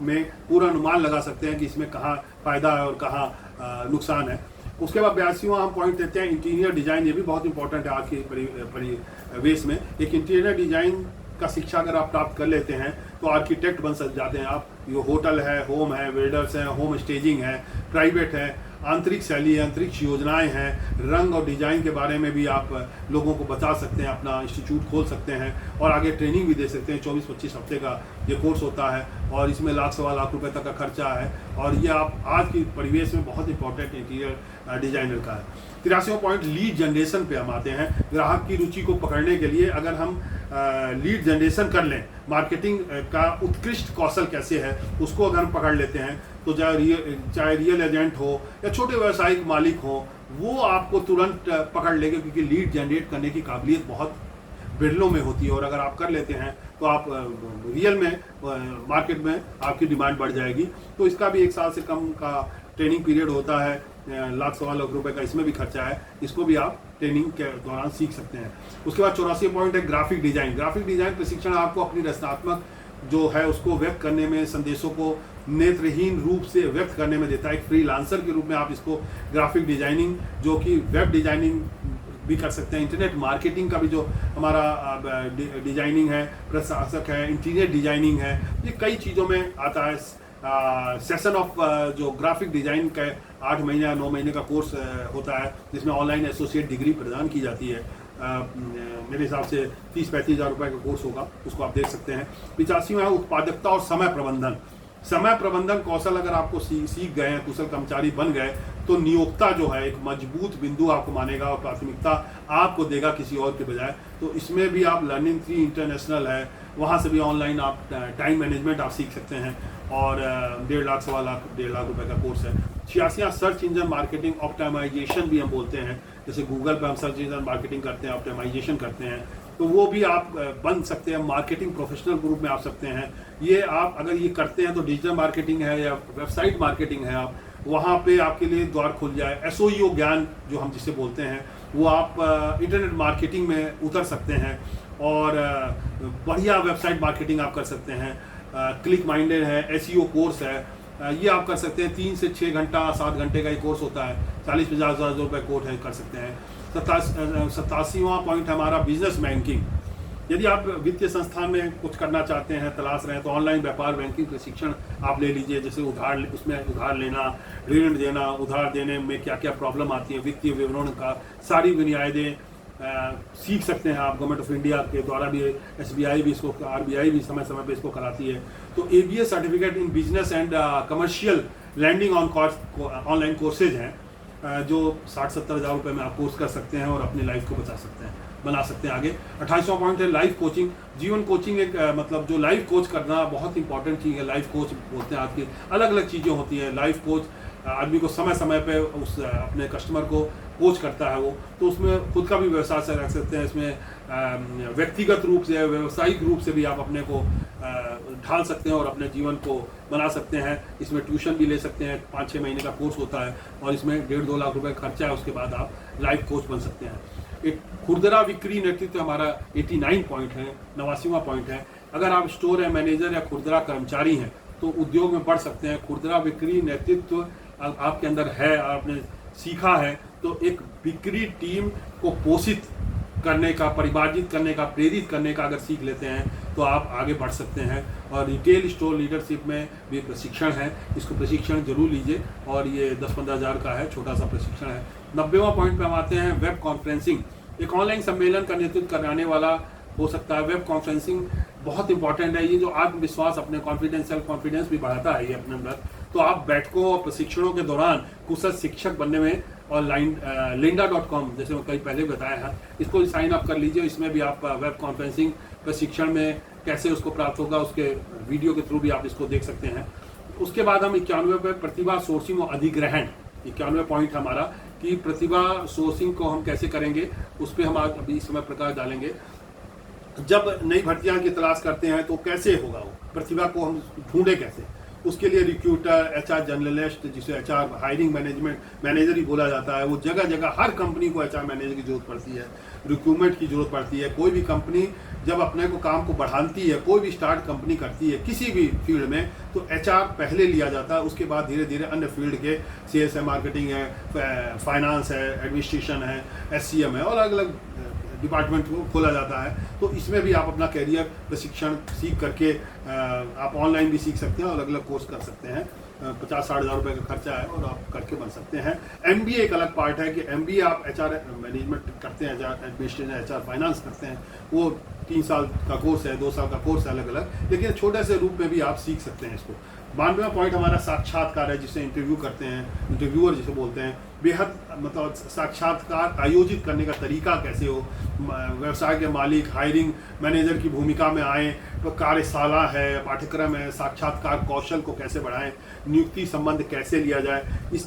में पूरा अनुमान लगा सकते हैं कि इसमें कहाँ फ़ायदा है और कहाँ नुकसान है। उसके बाद 82वां हम पॉइंट देते हैं इंटीरियर डिज़ाइन, ये भी बहुत इंपॉर्टेंट है आज के परिवेश में। एक इंटीरियर डिज़ाइन का शिक्षा अगर आप प्राप्त कर लेते हैं तो आर्किटेक्ट बन सक जाते हैं आप। ये होटल है, होम है, बिल्डर्स हैं, होम स्टेजिंग है, प्राइवेट है, आंतरिक शैली, अंतरिक्ष योजनाएं हैं, रंग और डिजाइन के बारे में भी आप लोगों को बता सकते हैं, अपना इंस्टीट्यूट खोल सकते हैं और आगे ट्रेनिंग भी दे सकते हैं। 24-25 हफ्ते का ये कोर्स होता है और इसमें लाख-सवा लाख रुपए तक का खर्चा है और ये आप आज की परिवेश में बहुत इंपॉर्टेंट इंटीरियर डिजाइनर का है। 83वां पॉइंट लीड जनरेशन पे हम आते हैं। ग्राहक की रुचि को पकड़ने के लिए अगर हम लीड जनरेशन कर लें, मार्केटिंग का उत्कृष्ट कौशल कैसे है उसको अगर हम पकड़ लेते हैं तो चाहे रियल एजेंट हो या छोटे व्यवसायिक मालिक हो, वो आपको तुरंत पकड़ लेंगे, क्योंकि लीड जनरेट करने की काबिलियत बहुत बिरलों में होती है और अगर आप कर लेते हैं तो आप रियल में मार्केट में आपकी डिमांड बढ़ जाएगी। तो इसका भी 1 साल से कम का ट्रेनिंग पीरियड होता है, लाख-सवा लाख रुपए का इसमें भी खर्चा है, इसको भी आप ट्रेनिंग के दौरान सीख सकते हैं। उसके बाद 84 पॉइंट है ग्राफिक डिजाइन। ग्राफिक डिजाइन प्रशिक्षण आपको अपनी रचनात्मक जो है उसको व्यक्त करने में, संदेशों को नेत्रहीन रूप से व्यक्त करने में देता है। एक फ्रीलांसर के रूप में आप इसको ग्राफिक डिजाइनिंग, जो कि वेब डिजाइनिंग भी कर सकते हैं, इंटरनेट मार्केटिंग का भी जो हमारा डिजाइनिंग है, प्रशासक है, इंटीरियर डिजाइनिंग है, ये कई चीज़ों में आता है। सेशन ऑफ जो ग्राफिक डिज़ाइन का 8 महीने या 9 महीने का कोर्स होता है, जिसमें ऑनलाइन एसोसिएट डिग्री प्रदान की जाती है। मेरे हिसाब से 30-35 हज़ार रुपये का कोर्स होगा, उसको आप देख सकते हैं। 85वां उत्पादकता और समय प्रबंधन। समय प्रबंधन कौशल अगर आपको सीख गए हैं, कुशल कर्मचारी बन गए, तो नियोक्ता जो है एक मजबूत बिंदु आपको मानेगा और प्राथमिकता आपको देगा किसी और के बजाय। तो इसमें भी आप लर्निंग 3 इंटरनेशनल है, वहाँ से भी ऑनलाइन आप टाइम मैनेजमेंट आप सीख सकते हैं और 1.5 लाख, 1.25 लाख रुपए का कोर्स है। 86वां सर्च इंजन मार्केटिंग ऑप्टिमाइजेशन भी हम बोलते हैं, जैसे गूगल पे हम सर्च इंजन मार्केटिंग करते हैं, ऑप्टिमाइजेशन करते हैं, तो वो भी आप बन सकते हैं, मार्केटिंग प्रोफेशनल ग्रुप में आ सकते हैं। ये आप अगर ये करते हैं तो डिजिटल मार्केटिंग है या वेबसाइट मार्केटिंग है, आप वहाँ पे आपके लिए द्वार खुल जाए। एसओईओ ज्ञान जो हम जिसे बोलते हैं, वो आप इंटरनेट मार्केटिंग में उतर सकते हैं और बढ़िया वेबसाइट मार्केटिंग आप कर सकते हैं। क्लिक माइंडेड है, एसईओ कोर्स है, ये आप कर सकते हैं। 3 से 6 घंटा 7 घंटे का ये कोर्स होता है, 40-50 हज़ार रुपये कोर्स है, कर सकते हैं। 87वां पॉइंट है हमारा बिजनेस बैंकिंग। यदि आप वित्तीय संस्थान में कुछ करना चाहते हैं, तलाश रहे हैं, तो ऑनलाइन व्यापार बैंकिंग प्रशिक्षण आप ले लीजिए। जैसे उसमें उधार लेना, ऋण देना, उधार देने में क्या क्या प्रॉब्लम आती है, वित्तीय विवरण का सारी बुनियादें सीख सकते हैं आप। गवर्नमेंट ऑफ इंडिया के द्वारा भी एसबीआई भी इसको, आरबीआई भी समय समय पे इसको कराती है। तो ABA certificate in business and commercial landing online courses हैं, जो 60-70 हज़ार रुपये में आप कोर्स कर सकते हैं और अपनी लाइफ को बना सकते हैं आगे। 28वां पॉइंट है लाइफ कोचिंग। जीवन कोचिंग एक मतलब जो लाइफ कोच करना बहुत इंपॉर्टेंट चीज़ है। लाइफ कोच बोलते हैं, आपकी अलग अलग चीज़ें होती हैं। लाइफ कोच आदमी को समय समय पे उस अपने कस्टमर को कोच करता है वो, तो उसमें खुद का भी व्यवसाय से रख सकते हैं। इसमें व्यक्तिगत रूप से, व्यावसायिक रूप से भी आप अपने को ढाल सकते हैं और अपने जीवन को बना सकते हैं। इसमें ट्यूशन भी ले सकते हैं, 5-6 महीने का कोर्स होता है और इसमें 1.5-2 लाख रुपए खर्चा है। उसके बाद आप लाइफ कोच बन सकते हैं। एक खुदरा बिक्री नेतृत्व हमारा 89 पॉइंट है, 89वां पॉइंट है। अगर आप स्टोर मैनेजर या खुदरा कर्मचारी हैं तो उद्योग में बढ़ सकते हैं। खुदरा बिक्री नेतृत्व आपके अंदर है, आपने सीखा है, तो एक बिक्री टीम को पोषित करने का, परिमार्जित करने का, प्रेरित करने का अगर सीख लेते हैं तो आप आगे बढ़ सकते हैं। और रिटेल स्टोर लीडरशिप में भी प्रशिक्षण है, इसको प्रशिक्षण जरूर लीजिए और ये 10-15 हज़ार का है, छोटा सा प्रशिक्षण है। 90वां पॉइंट पे हम आते हैं वेब कॉन्फ्रेंसिंग। एक ऑनलाइन सम्मेलन का नेतृत्व कराने वाला हो सकता है। वेब कॉन्फ्रेंसिंग बहुत इंपॉर्टेंट है। ये जो आत्मविश्वास, अपने कॉन्फिडेंस, सेल्फ कॉन्फिडेंस भी बढ़ाता है ये अपने अंदर। तो आप बैठकों और प्रशिक्षणों के दौरान कुशल शिक्षक बनने में और lynda.com जैसे मैं कई पहले बताया है, इसको साइन अप कर लीजिए। इसमें भी आप वेब कॉन्फ्रेंसिंग प्रशिक्षण में कैसे उसको प्राप्त होगा, उसके वीडियो के थ्रू भी आप इसको देख सकते हैं। उसके बाद हम 91 पे प्रतिभा सोर्सिंग और अधिग्रहण, 91 पॉइंट हमारा कि प्रतिभा सोर्सिंग को हम कैसे करेंगे, उस पर हम आज अभी इस समय प्रकाश डालेंगे। जब नई भर्तियां की तलाश करते हैं तो कैसे होगा वो, प्रतिभा को हम ढूंढे कैसे, उसके लिए रिक्रूटर, एचआर जर्नलिस्ट, जिसे एचआर हायरिंग मैनेजर ही बोला जाता है, वो जगह जगह हर कंपनी को एचआर मैनेजर की जरूरत पड़ती है, रिक्रूटमेंट की जरूरत पड़ती है। कोई भी कंपनी जब अपने को काम को बढ़ाती है, कोई भी स्टार्ट कंपनी करती है किसी भी फील्ड में, तो एचआर पहले लिया जाता है। उसके बाद धीरे धीरे अन्य फील्ड के सेल्स है, मार्केटिंग है, फाइनेंस है, एडमिनिस्ट्रेशन है, एससीएम है और अलग अलग डिपार्टमेंट को खोला जाता है। तो इसमें भी आप अपना कैरियर प्रशिक्षण सीख करके आप ऑनलाइन भी सीख सकते हैं और अलग अलग कोर्स कर सकते हैं। 50-60 हज़ार रुपये का खर्चा है और आप करके बन सकते हैं। एमबीए एक अलग पार्ट है कि एमबीए आप एचआर मैनेजमेंट करते हैं, एचआर एडमिनिस्ट्रेशन, एचआर फाइनेंस करते हैं, वो 3 साल का कोर्स है, 2 साल का कोर्स है अलग अलग, लेकिन छोटे से रूप में भी आप सीख सकते हैं इसको। 92वां पॉइंट हमारा साक्षात्कार है, जिसे इंटरव्यू करते हैं, इंटरव्यूअर जिसे बोलते हैं। बेहद मतलब साक्षात्कार आयोजित करने का तरीका कैसे हो, व्यवसाय के मालिक हायरिंग मैनेजर की भूमिका में आए, तो कार्यशाला है, पाठ्यक्रम है, साक्षात्कार कौशल को कैसे बढ़ाएं, नियुक्ति संबंध कैसे लिया जाए, इस